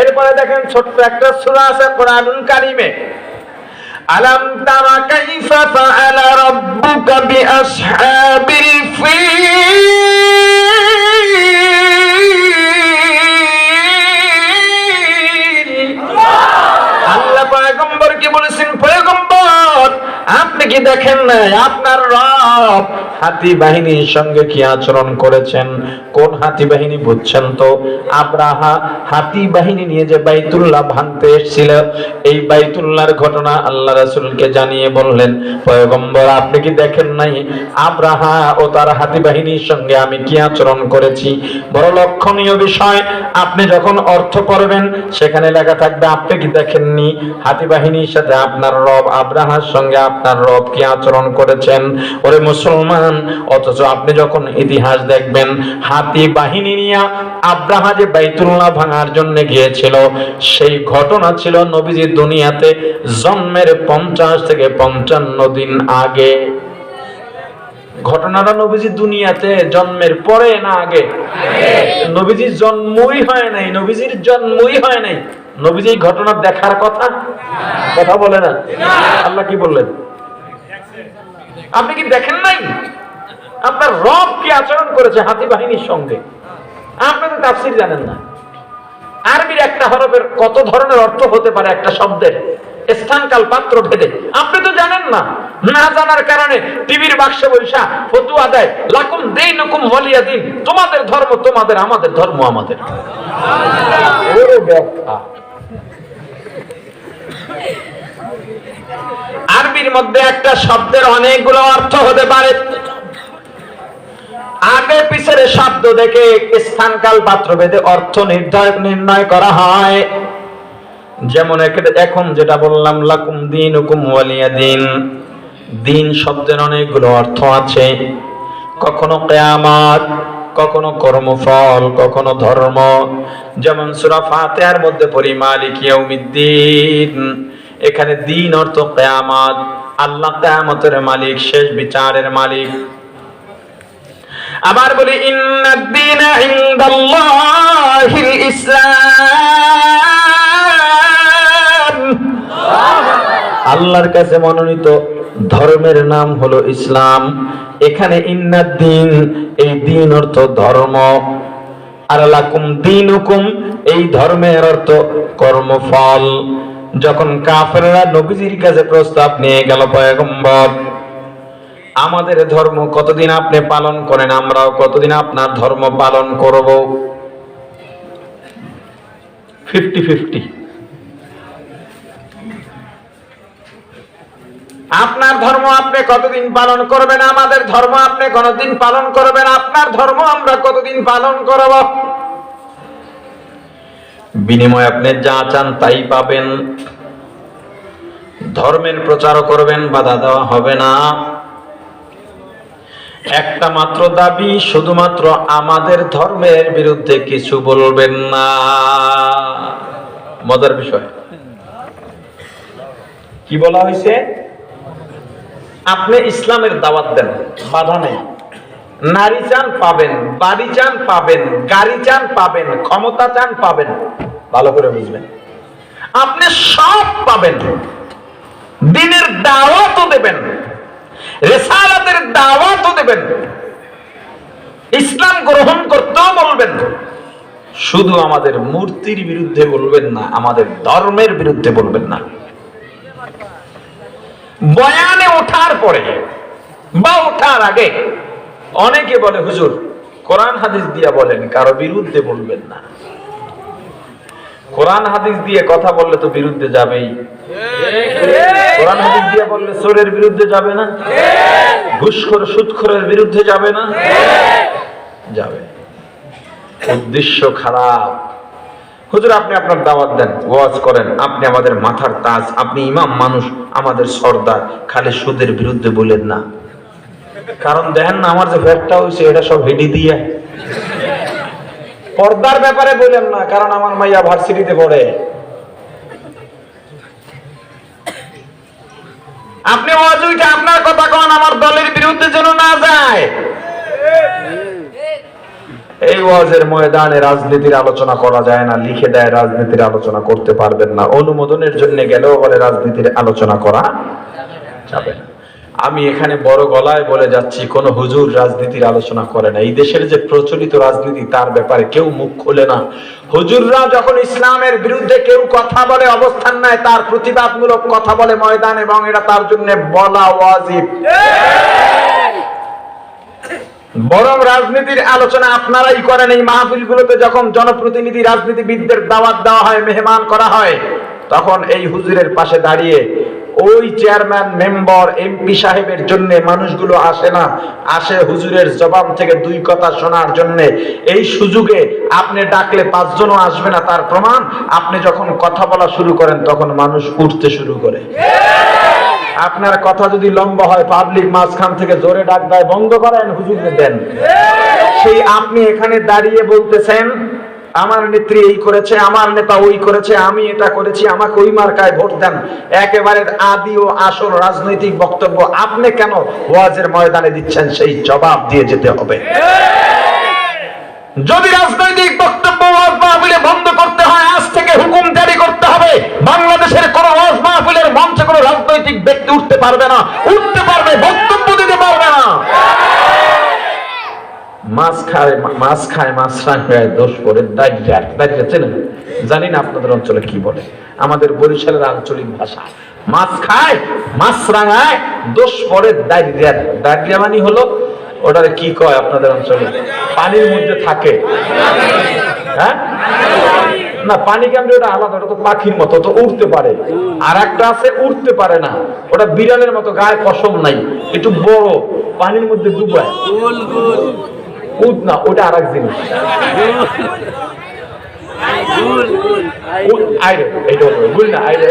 এরপরে দেখেন, ছোট্ট একটা সূরা আছে কোরআনুল কারীমে, আলাম তারা কাইফা ফাআলা রাব্বুকা বিআসহাবিল ফিল। আল্লাহ পয়গম্বরকে বলেছেন, পয়গম্বর আপনি কি দেখেন না আপনার রব হাতি বাহিনীর সঙ্গে কি আচরণ করেছেন? কোন হাতি বাহিনী বুঝছেন তো? আব্রাহা হাতি বাহিনী নিয়ে যে বাইতুল্লাহ ভাঙতে এসেছিল, এই বাইতুল্লাহর ঘটনা আল্লাহ রাসূলকে জানিয়ে বললেন, পয়গম্বর আপনি কি দেখেন নাই আব্রাহা ও তার হাতি বাহিনীর সঙ্গে আমি কি আচরণ করেছি? বড় লক্ষণীয় বিষয়। আপনি যখন অর্থ পড়বেন সেখানে লেখা থাকবে, আপনি কি দেখেননি হাতি বাহিনীর সাথে আপনার রব আব্রাহার সঙ্গে আপনার রব কি আচরণ করেছেন? ওরে মুসলমান, যান, অথচ আপনি যখন ইতিহাস দেখবেন হাতি বাহিনী নিয়ে আব্রাহা যে বাইতুল্লাহ ভাঙার জন্য গিয়েছিল, সেই ঘটনা ছিল নবীজি দুনিয়াতে জন্মের 50 থেকে 55 দিন আগে। ঘটনাটা নবীজি দুনিয়াতে জন্মের পরে না আগে? নবীজির জন্মই হয় নাই, নবীজির জন্মই হয় নাই। নবীজি এই ঘটনা দেখার কথা কথা বলে না। আল্লাহ কি বললেন? আপনি কি দেখেন নাই? আপনার রব কি আচরণ করেছে হাতি বাহিনীর সঙ্গে? আপনি তো তাফসীর জানেন না। আরবির একটা হরফের কত ধরনের অর্থ হতে পারে একটা শব্দের, স্থান কাল পাত্র ভেদে আপনি তো জানেন না। না জানার কারণে টিভির বাক্সে বৈশা ফতুয়া দেয়, লাকুম দীনুকুম ওয়ালিয়া দিন, তোমাদের ধর্ম তোমাদের, আমাদের ধর্ম আমাদের। ওরে ব্যাখ্যা। আরবির মধ্যে একটা শব্দের অনেকগুলো অর্থ হতে পারে। আগে পিছের শব্দ দেখে স্থান কাল পাত্র ভেদে অর্থ নির্ণয় করা হয়। যেমন এখন যেটা বললাম, লাকুম দীনুকুম ওয়ালিয়া দিন, দিন শব্দের অনেকগুলো অর্থ আছে। কখনো কিয়ামত, কখনো কর্মফল, কখনো ধর্ম। যেমন সূরা ফাতিহার মধ্যে পড়ি মালিক ইয়াউমিদ্দিন, এখানে দিন অর্থ কিয়ামত, আল্লাহ কিয়ামতের মালিক, শেষ বিচারের মালিক। আবার বলি ইন্নাদ দীনা ইনদাল্লাহিল ইসলাম, আল্লাহর কাছে মনোনীত ধর্মের নাম হলো ইসলাম। এখানে ইন্নাদ দীন, এই দিন অর্থ ধর্ম, আর লাকুম দীনুকুম, এই ধর্মের অর্থ কর্মফল। যখন কাফেররা নবীজির কাছে প্রস্তাব নিয়ে গেল, পয়গম্বর আমাদের ধর্ম কতদিন আপনি পালন করেন, আমরাও কতদিন আপনার ধর্ম পালন করব। 50-50। আপনার ধর্ম আপনি কতদিন পালন করবেন, আমাদের ধর্ম আপনি কতদিন পালন করবেন, আপনার ধর্ম আমরা কতদিন পালন করব। বিনিময়ে আপনি যা চান তাই পাবেন। ধর্মের প্রচার করবেন, বাধা দেওয়া হবে না। একটা মাত্র দাবি, শুধুমাত্র আমাদের ধর্মের বিরুদ্ধে কিছু বলবেন না। মজার বিষয় কি বলা হয়েছে? আপনি ইসলামের দাওয়াত দেন, বাধা নেই। নারী চান পাবেন, বাড়ি চান পাবেন, গাড়ি চান পাবেন, ক্ষমতা চান পাবেন। ভালো করে বুঝবেন, আপনি সব পাবেন। দ্বীনের দাওয়াতও দেবেন, রিসালাতের দাওয়াতও দেবেন, ইসলাম গ্রহণ করতেও বলবেন। শুধু আমাদের মূর্তির বিরুদ্ধে বলবেন না, আমাদের ধর্মের বিরুদ্ধে বলবেন না। বয়ানে ওঠার পরে বা ওঠার আগে অনেকে বলে, হুজুর কোরআন হাদিস দিয়া বলেন, কারো বিরুদ্ধে বলবেন না। কোরআন হাদিস দিয়ে কথা বললে তো বিরুদ্ধে যাবেই। কোরআন হাদিস দিয়ে বললে চোরের বিরুদ্ধে যাবে না, ঘুষখোর সুদখোরের বিরুদ্ধে যাবে না, যাবে। উদ্দেশ্য খারাপ। হুজুর আপনি আপনার দাওয়াত দেন, ওয়াজ করেন, আপনি আমাদের মাথার তাজ, আপনি ইমাম মানুষ, আমাদের সর্দার, খালি সুদের বিরুদ্ধে বলেন না। কারণ দেখেন না, আমার যে ভ্যাটটা হয়েছে এটা সব হেডি দিয়ে। পর্দার ব্যাপারে বলেন না, কারণ আমার মাইয়া ভার্সিটিতে পড়ে। আপনি ওয়াজ উঠে আপনার কথা কন, আমার দলের বিরুদ্ধে যেন না যায়। এই ওয়াজের ময়দানে রাজনীতির আলোচনা করা যায় না, লিখে দেয় রাজনীতির আলোচনা করতে পারবেন না। অনুমোদনের জন্য গেলেও বলে রাজনীতির আলোচনা করা যাবে না। আমি এখানে বড় গলায় বলে যাচ্ছি, কোন হুজুর রাজনীতির আলোচনা করে না। এই দেশের যে প্রচলিত রাজনীতি তার ব্যাপারে কেউ মুখ খোলে না। হুজুররা যখন ইসলামের বিরুদ্ধে কেউ কথা বলে, অবস্থান নেয়, তার প্রতিবাদমূলক কথা বলে ময়দান, এবং এটা তার জন্য বলা ওয়াজিব। বরং রাজনীতির আলোচনা আপনারাই করেন। এই মাহফিলগুলোতে যখন জনপ্রতিনিধি রাজনীতিবিদদের দাওয়াত দেওয়া হয়, মেহমান করা হয়, তখন এই হুজুরের পাশে দাঁড়িয়ে ওই চেয়ারম্যান, মেম্বার, এমপি সাহেবের জন্য মানুষগুলো আসে না, আসে হুজুরের জবান থেকে দুই কথা শোনার জন্য। এই সুযোগে আপনি ডাকলে 5 জনও আসবে না। তার প্রমাণ, আপনি যখন কথা বলা শুরু করেন তখন মানুষ উঠতে শুরু করে। আপনার কথা যদি লম্বা হয়, পাবলিক মাঝখান থেকে জোরে ডাক দেয়, বন্ধ করেন, হুজুরকে দেন। সেই আপনি এখানে দাঁড়িয়ে বলতেছেন আমার নেত্রী এই করেছে, আমার নেতা ওই করেছে, আমি এটা করেছি, আমাকে ওই মার্কায় ভোট দেন, একেবারে আদি ও আসল রাজনৈতিক বক্তব্য আপনি কেন ওয়াজের ময়দানে দিচ্ছেন, সেই জবাব দিয়ে যেতে হবে। যদি রাজনৈতিক বক্তব্য ওয়াজ মাহফিলে বন্ধ করতে হয়, আজ থেকে হুকুম জারি করতে হবে, বাংলাদেশের কোন ওয়াজ মাহফিলের মঞ্চে কোন রাজনৈতিক ব্যক্তি উঠতে পারবে না, উঠতে পারবে বক্তব্য দিতে পারবে না। মাছ খায় মাছরাঙায় দোষ করে দাঁড়িয়ে চেনেন? জানি না আপনাদের অঞ্চলে কি বলে, আমাদের বরিশালের আঞ্চলিক ভাষা মাছ খায় মাছরাঙায় দোষ পড়ে দাঁড়িয়ে মানে হলো ওটারে কি কয় আপনাদের অঞ্চলে? পানির মধ্যে থাকে, হ্যাঁ না পানি কেমন, ওটা আলাদা, ওটা তো পাখির মতো, তো উঠতে পারে। আর একটা আছে উঠতে পারে না, ওটা বিড়ালের মতো, গায়ে পশম নাই, একটু বড়, পানির মধ্যে ডুবায়। উদ না, ওটা আর এক জিনিস।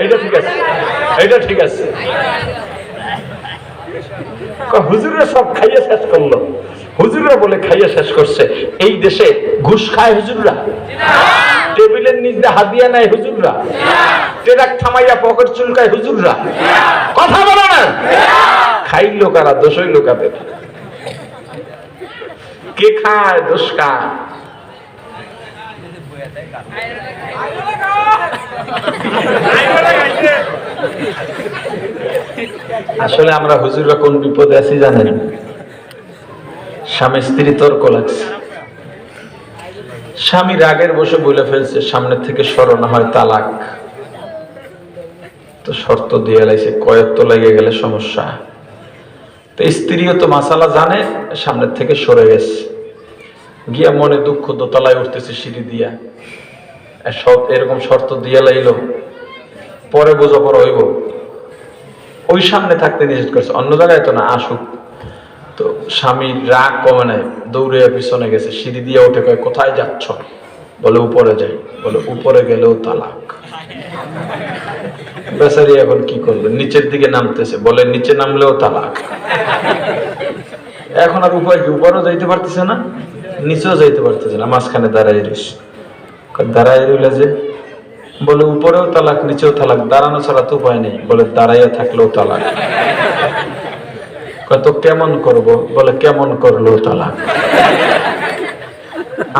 এইটা ঠিক আছে, এইটা ঠিক আছে। হুজুররা সব খাইয়ে শেষ করলো, হুজুররা বলে খাইয়ে শেষ করছে। এই দেশে ঘুষ খায় হুজুররা? টেবিলের নিচে হাদিয়া নেয় হুজুররা? ট্রাক থামাইয়া পকেট চুলকায় হুজুররা? কথা বলো না। খাইলো কারা? দোষ হইলো কাদের? কে খায়? দোষ কার? আসলে আমরা হুজুররা কোন বিপদে আছি জানেন? স্বামী স্ত্রী তর্ক লাগছে, স্বামী রাগের বসে বলে ফেলছে সামনে থেকে সরো না হয় তালাক। তো শর্ত দিয়ে লাইছে, কয়েক তো লেগে গেলে সমস্যা। তো স্ত্রীও তো মাসালা জানে, সামনের থেকে সরে গেছে, গিয়া মনে দুঃখ দোতলায় উঠতেছে সিঁড়ি দিয়া, এরকম শর্ত দিয়ে লাইলো, পরে বোঝাপড়া হইব। ওই সামনে থাকতে নিষেধ করছে, অন্য জায়গায় তো না, আসুক। তো স্বামীর রাগ কমে নাই, দৌড়ে পিছনে গেছে, সিঁড়ি দিয়ে উঠে কয় কোথায় যাচ্ছ? বলে উপরে যাই। বলে উপরে গেলেও তালাক। বেচারি এখন কি করবে? নিচের দিকে নামতেছে, বলে নিচে নামলেও তালাক। এখন আর উপায় কি? উপরেও যাইতে পারতেছে না, নিচেও যাইতে পারতেছে না, মাঝখানে দাঁড়াই রইস। দাঁড়াই রইলে যে, বলে উপরেও তালাক নিচেও তালাক, দাঁড়ানো ছাড়া তো উপায় নেই। বলে দাঁড়াইয়া থাকলেও তালাক। কত কেমন করব? বলে কেমন করলেও তালাক।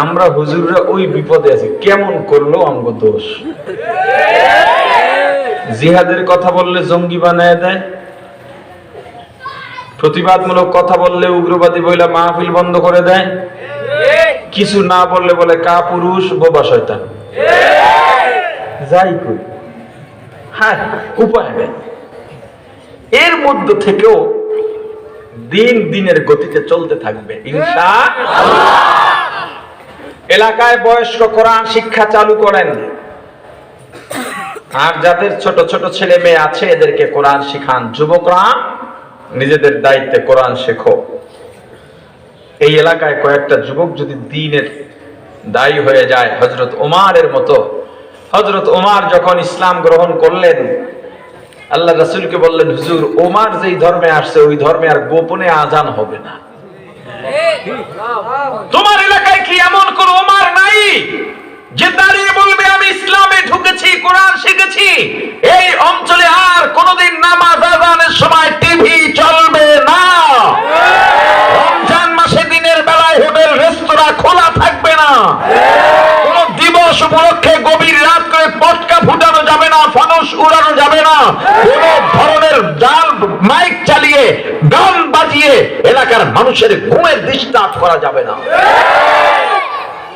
আমরা হুজুররা ওই বিপদে আছি, কেমন করলেও আমগো দোষ। জিহাদের কথা বললে জঙ্গি বানায় দেয়, প্রতিবাদমূলক কথা বললে উগ্রবাদী বইলা মাহফিল বন্ধ করে দেয়, কিছু না বললে বলে কা পুরুষ বোবা শয়তান। যাই কই, হ্যাঁ উপায় নেই। এর মধ্য থেকেও দিন দিনের গতিতে চলতে থাকবে ইনশাআল্লাহ। এলাকায় বয়স্ক কোরআন শিক্ষা চালু করেন, আর যাদের ছোট ছোট ছেলে মেয়ে আছে এদেরকে কোরআন শিখান। যুবকরা নিজেদের দায়িত্বে কোরআন শেখো। এই এলাকায় কয়েকটা যুবক যদি দ্বীনের দায়ী হয়ে যায়, হযরত ওমরের মতো। হযরত ওমর যখন ইসলাম গ্রহণ করলেন, আল্লাহ রাসূলকে বললেন, হুজুর ওমর যেই ধর্মে আসছে ওই ধর্মে আর গোপনে আজান হবে না। তোমার এলাকায় কি এমন কোন ওমর নাই যে দাঁড়িয়ে বলবে আমি ইসলামে ঢুকেছি, কোরআন শিখেছি? এই অঞ্চলে আর কোনদিন নামাজ আযানের সময় টিভি চলবে না। রমজান মাসে দিনের বেলায় হোটেল রেস্তোরাঁ খোলা থাকবে না। কোন দিবস উপলক্ষে গভীর রাত করে পটকা ফুটানো যাবে না, ফানুস উড়ানো যাবে না। কোন ধরনের জাল মাইক চালিয়ে গান বাজিয়ে এলাকার মানুষের ঘুমের ডিস্টার্ব করা যাবে না।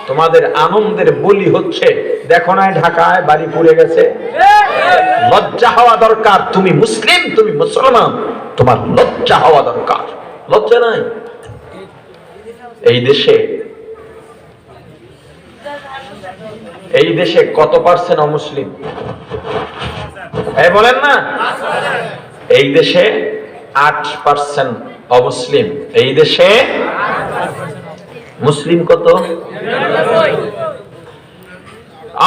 তোমাদের আনন্দের বলি হচ্ছে, দেখো না ঢাকায় বাড়ি পুড়ে গেছে। লজ্জা হওয়া দরকার। তুমি মুসলিম, তুমি মুসলমান, তোমার লজ্জা হওয়া দরকার। লজ্জা নাই। এই দেশে কত পার্সেন্ট অমুসলিম? এই বলেন না। এই দেশে 8% অমুসলিম। এই দেশে মুসলিম কত?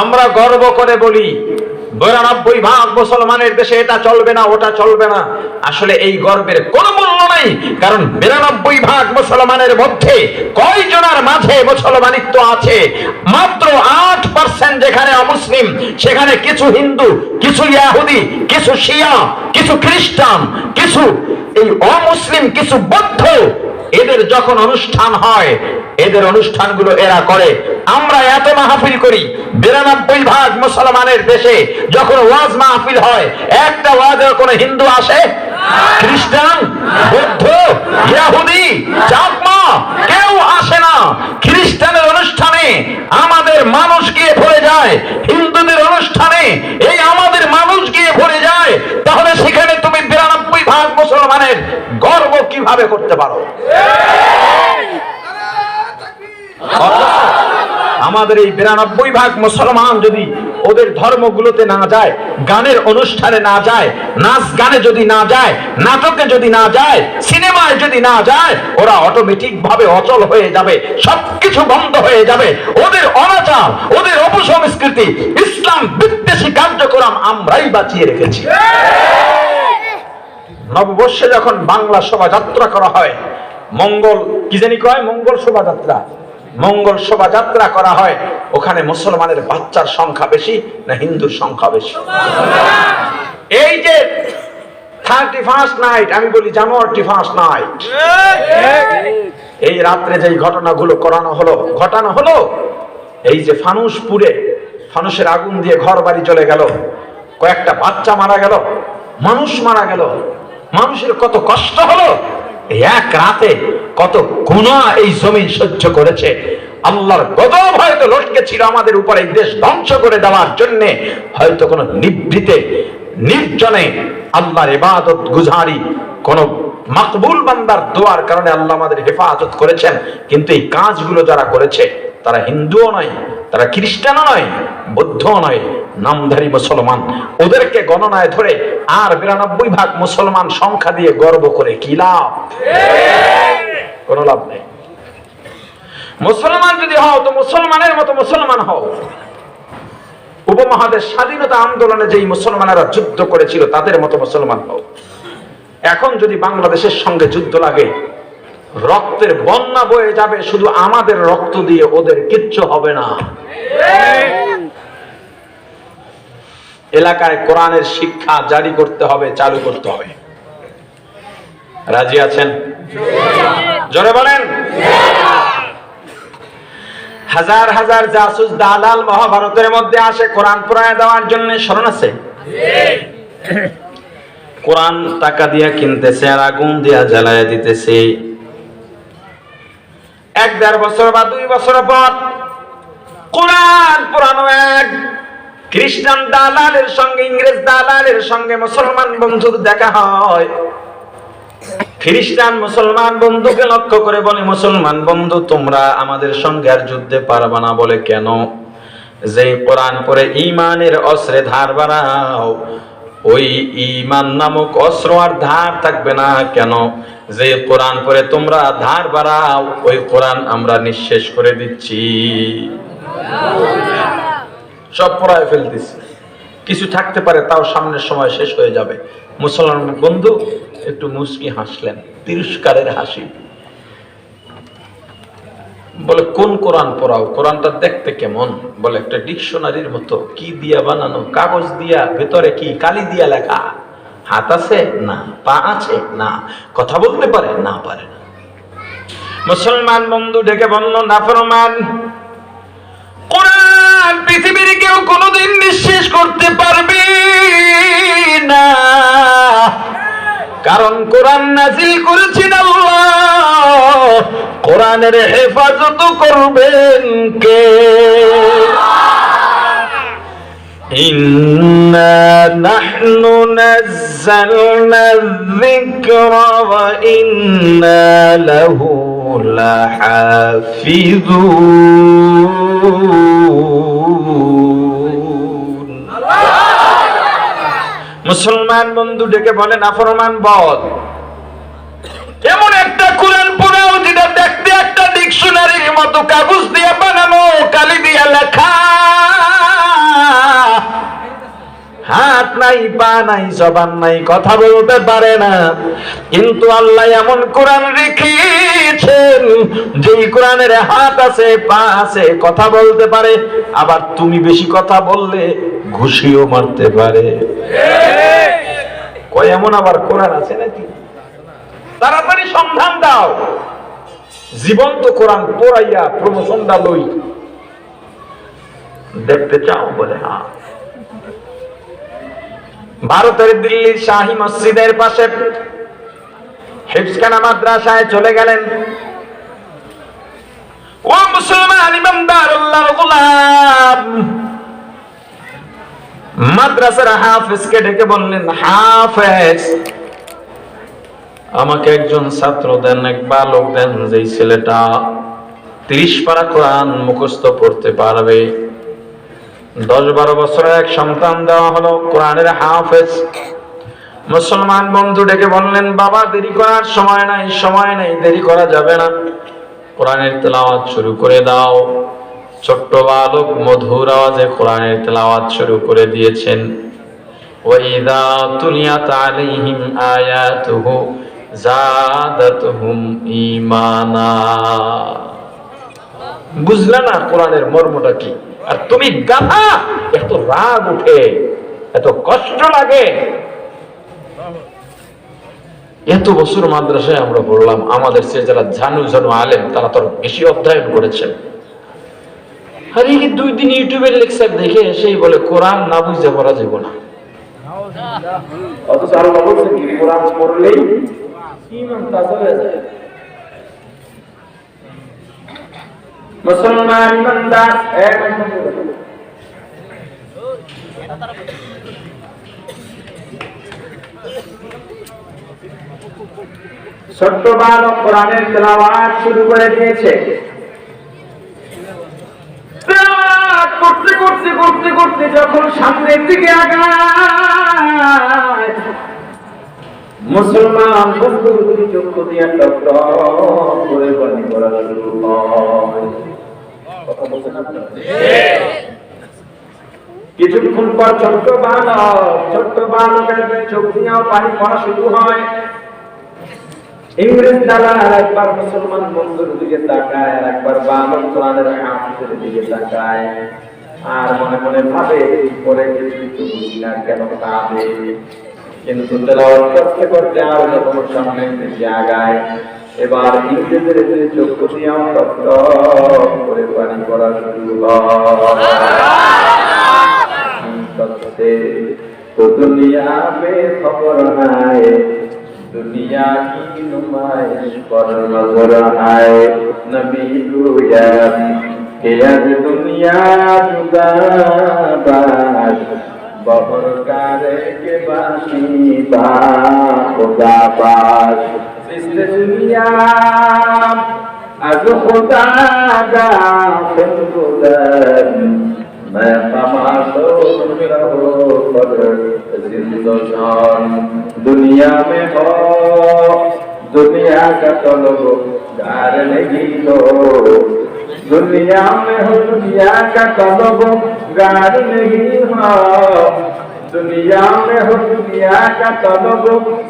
আমরা গর্ব করে বলি 92% মুসলমানের দেশে এটা চলবে না, ওটা চলবে না। আসলে এই গর্বের কোনো মূল্য নাই, কারণ 92% মুসলমানের মধ্যে কয়জনের মাঝে মুসলমানিত্ব আছে? মাত্র 8% যেখানে অমুসলিম, সেখানে কিছু হিন্দু, কিছু ইহুদি, কিছু শিয়া, কিছু খ্রিস্টান, কিছু এই অমুসলিম, কিছু বৌদ্ধ। এদের যখন অনুষ্ঠান হয়, এদের অনুষ্ঠানগুলো এরা করে। আমরা এত মাহফিল করি, 92% মুসলমানের দেশে যখন ওয়াজ মাহফিল হয়, একটা ওয়াজে কোনো হিন্দু আসে? খ্রিস্টান, বৌদ্ধ, ইহুদি, চাকমা কেউ আসে না। খ্রিস্টানের অনুষ্ঠানে আমাদের মানুষ গিয়ে ভরে যায়, হিন্দুদের অনুষ্ঠানে এই আমাদের মানুষ গিয়ে ভরে যায়। তাহলে সেখানে তুমি 92% মুসলমানের গর্ব কিভাবে করতে পারো? আমাদের এই 92% মুসলমান যদি ওদের ধর্মগুলোতে না যায়, গানের অনুষ্ঠানে না যায়, নাচ গানে যদি না যায়, নাটকে যদি না যায়, সিনেমায় যদি না যায়, ওরা অটোমেটিক ভাবে অচল হয়ে যাবে, সবকিছু বন্ধ হয়ে যাবে। ওদের অনাচার, ওদের অপসংস্কৃতি, ইসলাম বিদ্বেষী কার্যক্রম আমরাই বাঁচিয়ে রেখেছি। নববর্ষে যখন বাংলা শোভাযাত্রা করা হয়, মঙ্গল কি জানি কয়, মঙ্গল শোভাযাত্রা, মঙ্গল শোভাযাত্রা করা হয়, ওখানে মুসলমানের বাচ্চার সংখ্যা বেশি না হিন্দুর সংখ্যা বেশি? এই যে 31st নাইট, আমি বলি জানুয়ারি 1st নাইট, এই রাত্রে যে ঘটনাগুলো ঘটানো হলো, এই যে ফানুস পুড়ে, ফানুসের আগুন দিয়ে ঘর বাড়ি চলে গেল, কয়েকটা বাচ্চা মারা গেল, মানুষ মারা গেল, মানুষের কত কষ্ট হলো। এক রাতে কত গুনাহ এই জমিন সহ্য করেছে। আল্লাহর গজব হয়তো লটকে ছিল আমাদের উপরে এই দেশ ধ্বংস করে দেওয়ার জন্য। হয়তো কোন নিভৃতে নির্জনে আল্লাহর ইবাদত গুজারি, কোন মাকবুল বান্দার দোয়ার কারণে আল্লাহ আমাদের হেফাজত করেছেন। কিন্তু এই কাজগুলো যারা করেছে, তারা হিন্দুও নয়, তারা খ্রিস্টানও নয়, বৌদ্ধও নয়, নামধারী মুসলমান। ওদেরকে গণনায় ধরে আর 92% মুসলমান সংখ্যা দিয়ে গর্ব করে কি লাভ? কোনো লাভ নেই। মুসলমান যদি হও তো মুসলমানের মতো মুসলমান হও। উপমহাদেশ স্বাধীনতা আন্দোলনে যেই মুসলমানেরা যুদ্ধ করেছিল, তাদের মতো মুসলমান হও। এখন যদি বাংলাদেশের সঙ্গে যুদ্ধ লাগে, রক্তের বন্যা বয়ে যাবে, শুধু আমাদের রক্ত দিয়ে, ওদের কিচ্ছু হবে না। এলাকায় কোরআনের শিক্ষা জারি করতে হবে, চালু করতে হবে। রাজি আছেন? জোরে বলেন। হাজার হাজার জাসুস দালাল মহাভারতের মধ্যে আসে কোরআন পড়ায় দেওয়ার জন্য, স্মরণ আছে? কোরআন টাকা দিয়া কিনতেছে আর আগুন দিয়া জ্বালায় দিতেছে। 1-1.5 বছর বা 2 বছর পর কোরআন পুরানো এক খ্রিস্টান দালালের সঙ্গে, ইংরেজ দালালের সঙ্গে মুসলমান বন্ধুর দেখা হয়। খ্রিস্টান মুসলমান বন্ধুকে লক্ষ্য করে বলে, মুসলমান বন্ধু, তোমরা আমাদের সঙ্গে আর যুদ্ধে পারবা না। বলে কেন? যে কোরআন পড়ে ঈমানের অস্ত্রে ধার বাড়াও, ওই ঈমান নামক অস্ত্র আর ধার থাকবে না। কেন? যে কোরআন পড়ে তোমরা ধার বাড়াও, ওই কোরআন আমরা নিঃশেষ করে দিচ্ছি, সব পড়ায় ফেলতেছি। কিছু থাকতে পারে, তাও সামনের সময় শেষ হয়ে যাবে। মুসলমান বন্ধু একটু মুচকি হাসলেন, তিরস্কারের হাসি। বলে কোন কোরআন পড়াও? কোরআনটা দেখতে কেমন? বলে একটা ডিকশনারির মতো। কি দিয়া বানানো? কাগজ দিয়া, ভেতরে কি কালি দিয়া লেখা? হাত আছে? না। পা আছে? না। কথা বলতে পারে? না, পারে না। মুসলমান বন্ধু ডেকে বলল, নাফরমান, কোরআন পৃথিবীর কেউ কোনোদিন নিঃশেষ করতে পারবে না, কারণ কোরআন নাযিল করেছেন আল্লাহ। কোরআনের হেফাজত করবেন কে? ইন্না নাহনু নাযালনা যিকরা ওয়া ইন্না লাহু লাহাফিযুন। মুসলমান বন্ধু ডেকে বলে, নাফরমান বল, এমন একটা কোরআন পড়াও যেটা দেখতে একটা ডিকশনারির মতো, কাগজ দিয়ে বানানো, কালি দিয়ে লেখা। নাই, পা নাই, জবান নাই, কথা বলতে পারে না, কিন্তু আল্লাহ এমন কোরআন রেখেছেন যেই কোরআনের হাত আছে, পা আছে, কথা বলতে পারে। আবার তুমি বেশি কথা বললে ঘুষিও মারতে পারে। কয় এমন আবার কোরআন আছে নাকি? তাড়াতাড়ি সন্ধান দাও, জীবন্ত কোরআন পড়াইয়া প্রমোশনটা লই। দেখতে চাও? বলে হ্যাঁ। ভারতের দিল্লির শাহী মসজিদের পাশে হিফজখানা মাদ্রাসায় চলে গেলেন। ও মুসলমান ইমানদার আল্লাহর গোলাম, মাদ্রাসার হাফেজকে ডেকে বললেন, হাফেজ, আমাকে একজন ছাত্র দেন, এক বালক দেন, যেই ছেলেটা 30 পারা কোরআন মুখস্থ পড়তে পারবে। 10-12 বছরের এক সন্তান দেওয়া হলো, কোরআনের হাফেজ। মুসলমান বন্ধু ডেকে বললেন, বাবা দেরি করার সময় নাই, সময় নাই, দেরি করা যাবে না, কোরআনের তেলাওয়াত শুরু করে দাও। ছোট্ট বালক মধুর আওয়াজে কোরআনের তেলাওয়াত শুরু করে দিয়েছেন। ওয়াইদা তুলিয়াত আলাইহিম আয়াতুহু জাদাতুহুম ঈমানা। বুঝলে না কোরআনের মর্মটা কি? আর তুমি গাধা, এত রাগ উঠে, এত কষ্ট লাগে। এত বছর মাদ্রাসায় আমরা পড়লাম, আমাদের সে যারা জানু আলেম তারা তো বেশি অধ্যয়ন করেছেন। আর এই 2 দিন ইউটিউবের লেকচার দেখে এসেই বলে কোরআন না বুঝতে পড়া যাবে না। অথচ আল্লাহ বলছেন কি, কোরআন পড়লেই ঈমান তাজা হয়ে যায়। মুসলমান ইমানদার এক ছোট্ট বালক কোরআনের তেলাওয়াত শুরু করে দিয়েছে। করতে করতে করতে করতে যখন সামনের দিকে আগায়, মুসলমান বন্ধুর দুই চক্ষু দিয়ে টকটক করে পানি পড়া শুরু হয়। কিছুক্ষণ পর ছোট্ট বালকের চোখ দিয়েও পানি পড়া শুরু হয়। ইংরেজ দালাল একবার মুসলমান বন্ধুর দিকে তাকায়, আর একবার বালক কোরআনের হাফেজের দিকে তাকায়, আর মনে মনে ভাবে পরে কিছু বুঝি না কেন কাঁদে। কিন্তু তেলাওয়াত করতে করতে আর যখন সামনে দিকে আগায়, এবার ইংরেজের চোখ দিয়েও টকটক করে পানি পড়া শুরু হয়। तो दुनिया में खबर है, दुनिया की नुमाइश पर नजर आए, नबी गोया कि आज दुनिया जुदाबाज, बहर कारे के बासी बा खुदा बाज। इस दुनिया आज खुदा का फिर गुजर, मैं तमाशो रहो पर जिंदगान। दुनिया में हो दुनिया का तलब गार नहीं दो, दुनिया में हो दुनिया का तलब गार नहीं हो, दुनिया में हो दुनिया का तलब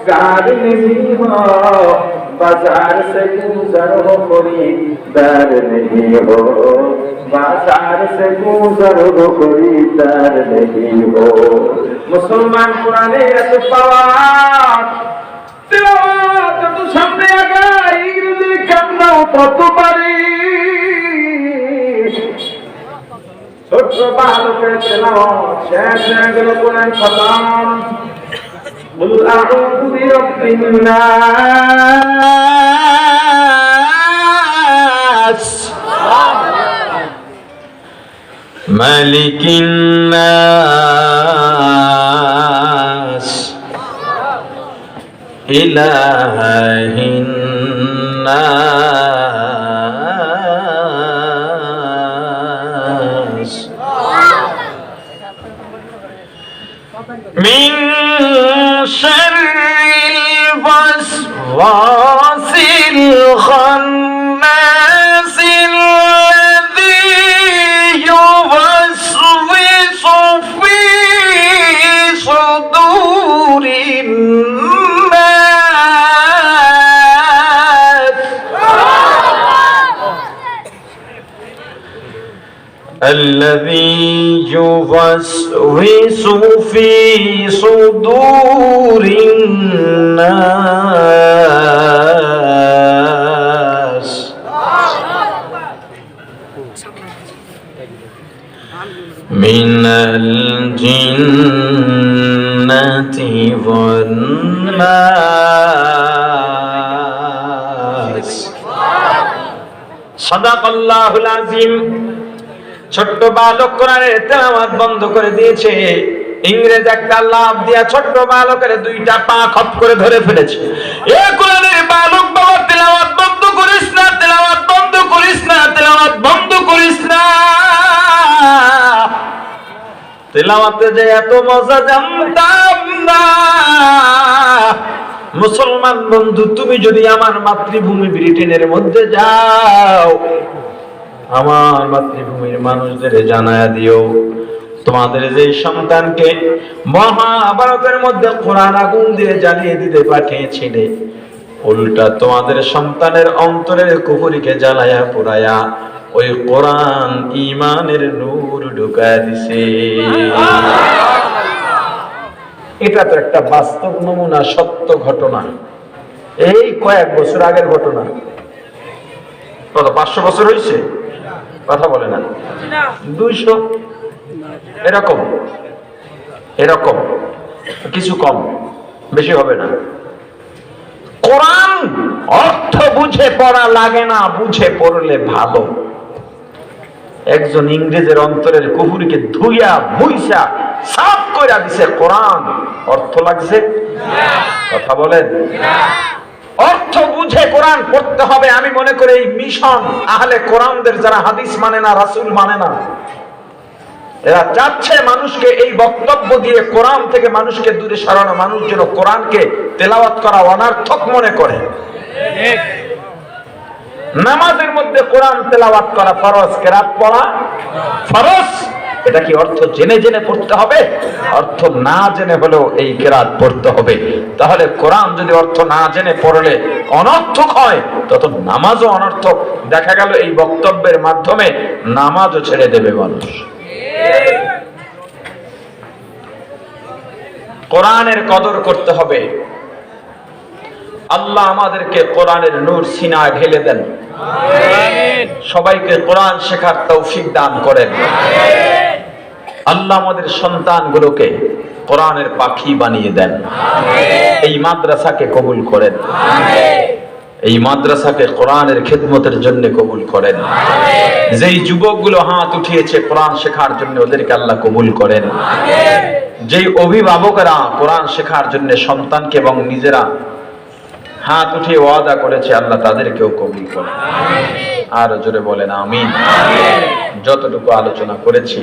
गार नहीं हो, बाजार से गुजर हो कोई दर नहीं हो, बाजार से गुजर हो कोई दर नहीं हो। मुसलमान कुराने এত পাওয়ার তেলাওয়াত এত সামনে আগায়, ইংরেজি কান্নাও তত পারি। ছোট্ট বালকের তেলাওয়াত শেষ হয়ে গেল, কোরআন খতম। قل أعوذ برب الناس ملك الناس إله الناس من شر الوسواس الخناس الذي يوسوس في صدور الذي يوسوس في صدور الناس من الجنة والناس صدق الله العظيم ছোট্ট বালক কোরআনের তেলাওয়াত বন্ধ করে দিয়েছে ইংরেজ একটা লাফ দিয়া ছোট্ট বালকের দুইটা পা খপ করে ধরে ফেলেছে এ কোরআনের বালক বাবা তেলাওয়াত বন্ধ করিস না তেলাওয়াত বন্ধ করিস না তেলাওয়াত বন্ধ করিস না তেলাওয়াতে যে এত মজা জানতাম না মুসলমান বন্ধু তুমি যদি আমার মাতৃভূমি ব্রিটেনের মধ্যে যাও আমার মাতৃভূমির মানুষদের জানায়া দিও তোমাদের যে সন্তানকে মহাভারতের মধ্যে কোরআন আগুন দিয়ে জ্বালিয়ে দিতে পাঠিয়েছিলে উল্টা তোমাদের সন্তানের অন্তরের কুফরিকে জ্বালায়া পোড়ায়া ওই কোরআন ঈমানের নূর ঢুকায় দিছে এটা তো একটা বাস্তব নমুনা সত্য ঘটনা এই কয়েক বছর আগের ঘটনা কত 500 বছর হয়েছে কথা বলে না 200 এরকম এরকম কিছু কম বেশি হবে না কোরআন অর্থ বুঝে পড়া লাগে না বুঝে পড়লে ভালো একজন ইংরেজের অন্তরের কুফরিকে ধুইয়া মুইসা সাফ কইরা দিছে কোরআন অর্থ লাগছে কথা বলেন অর্থ বুঝে কোরআন পড়তে হবে আমি মনে করি এই মিশন আহলে কোরআনদের যারা হাদিস মানে না রাসূল মানে না এরা চাচ্ছে মানুষকে এই বক্তব্য দিয়ে কোরআন থেকে মানুষকে দূরে সরানো মানুষ যেন কোরআনকে তেলাওয়াত করা অনার্থক মনে করে নামাজের মধ্যে কোরআন তেলাওয়াত করা ফরজ কিরাত পড়া ফরজ এটা কি অর্থ জেনে জেনে পড়তে হবে অর্থ না জেনে হলেও এই কিরাত পড়তে হবে তাহলে কোরআন যদি অর্থ না জেনে পড়লে অনর্থক হয় তত নামাজও অনর্থক দেখা গেল এই বক্তব্যের মাধ্যমে নামাজও ছেড়ে দেবে মানুষ কোরআনের কদর করতে হবে আল্লাহ আমাদেরকে কোরআনের নূর সিনায় ঢেলে দেন আমিন সবাইকে কোরআন শেখার তৌফিক দান করেন আমিন আল্লাহ আমাদের সন্তানগুলোকে কোরআনের পাখি বানিয়ে দেন আমিন এই মাদ্রাসাকে কবুল করেন আমিন এই মাদ্রাসাকে কোরআনের খিদমতের জন্য কবুল করেন আমিন যেই যুবকগুলো হাত উঠিয়েছে কোরআন শেখার জন্য ওদেরকে আল্লাহ কবুল করেন আমিন যেই অভিভাবকরা কোরআন শেখার জন্য সন্তানকে এবং নিজেরা হাত উঠিয়ে ওয়াদা করেছে আল্লাহ তাদেরকেও কবুল করেন আমিন আর জোরে বলেন আমিন আমিন যতটুকু আলোচনা করেছি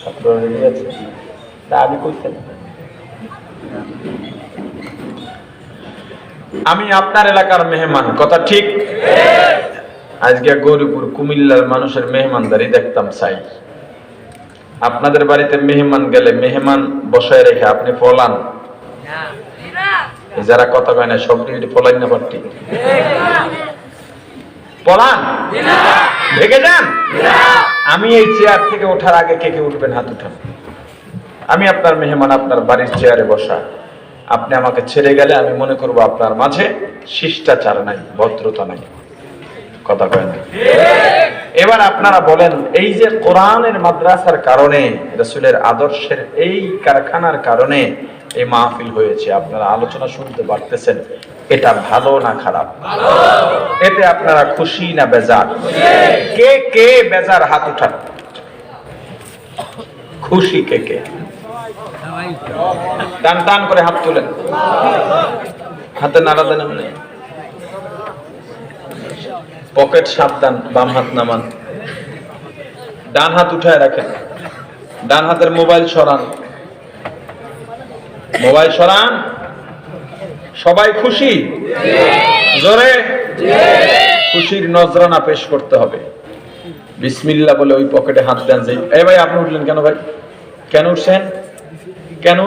আপনারা রেডি আছেন দাবি করছেন আমি আপনার এলাকার মেহমান কথা ঠিক আজকে গৌরীপুর কুমিল্লার মানুষের মেহমানদারি দেখতাম চাই আপনাদের বাড়িতে মেহমান গেলে মেহমান বসায় রেখে আপনি ফলান যারা কথা কয় না সব দিকে ফলাই না পারটি ফলান ভেগে যান আমি এই চেয়ার থেকে ওঠার আগে কে কে উঠবেন হাত উঠান আমি আপনার মেহমান আপনার বাড়ির চেয়ারে বসা আপনি আমাকে ছেড়ে গেলে আমি মনে করব আপনার মাঝে শিষ্টাচার নাই ভদ্রতা নাই কথা কয় না এবার আপনারা বলেন এই যে কোরআনের মাদ্রাসার কারণে রাসূলের আদর্শের এই কারখানার কারণে এই মাহফিল হয়েছে আপনারা আলোচনা শুনতে পারতেছেন এটা ভালো না খারাপ ভালো এতে আপনারা খুশি না বেজার কে কে বেজার হাত উঠান খুশি কে কে টান টান করে হাত তুলেন হাতে নাড়া দেন এমনি পকেট সাবধান বাম হাত নামান ডান হাত উঠায় রাখেন ডান হাতের মোবাইল সরান সবাই খুশি জোরে খুশির নজরানা পেশ করতে হবে বিসমিল্লাহ বলে ওই পকেটে হাত দেন যে এই ভাই আপনি উঠলেন কেন ভাই কেন উঠছেন কেন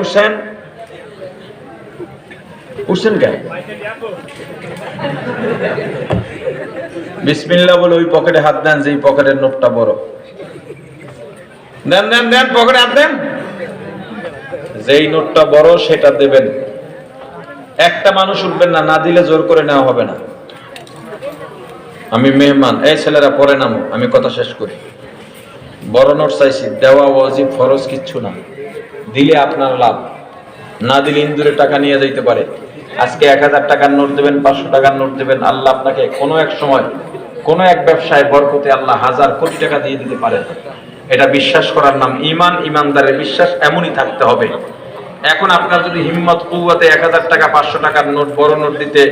বিসমিল্লাহ বলে ওই পকেটে হাত দেন যেই পকেটের নোটটা বড়। দেন দেন দেন, পকেটে হাত দেন। যেই নোটটা বড় সেটা দেবেন। একটা মানুষ উঠবেন না, না দিলে জোর করে নেওয়া হবে না। আমি মেহমান, এই ছেলেরা পরে নামো, আমি কথা শেষ করি। বড় নোট চাইছি, দেওয়া ওয়াজিব ফরজ কিচ্ছু না। দিলে আপনার লাভ, না দিলে ইন্দুরে টাকা নিয়ে যাইতে পারে। আজকে 1000 টাকার নোট দেবেন, 500 টাকার নোট দেবেন, আল্লাহ আপনাকে কোনো এক সময় কোনো এক ব্যবসায় বরকতে আল্লাহ 1000 কোটি টাকা দিয়ে দিতে পারেন। এটা বিশ্বাস করার নাম ঈমান। ঈমানদারের বিশ্বাস এমনই থাকতে হবে। এখন আপনার যদি হিম্মত কুওয়াতে 1000 টাকা 500 টাকার নোট বড় নোট দিতে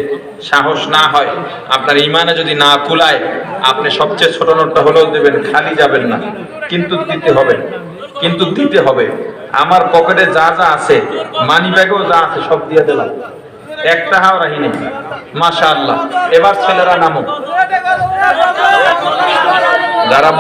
সাহস না হয়, আপনার ঈমানে যদি না কুলায়, আপনি সবচেয়ে ছোট নোটটা হলেও দেবেন, খালি যাবেন না। কিন্তু দিতে হবে, কিন্তু দিতে হবে। আমার পকেটে যা যা আছে, মানি ব্যাগেও যা আছে সব দিয়ে দিলাম, একটা হাও রাখিনি। মাশাআল্লাহ। এবার ছেলেরা নামো, যারা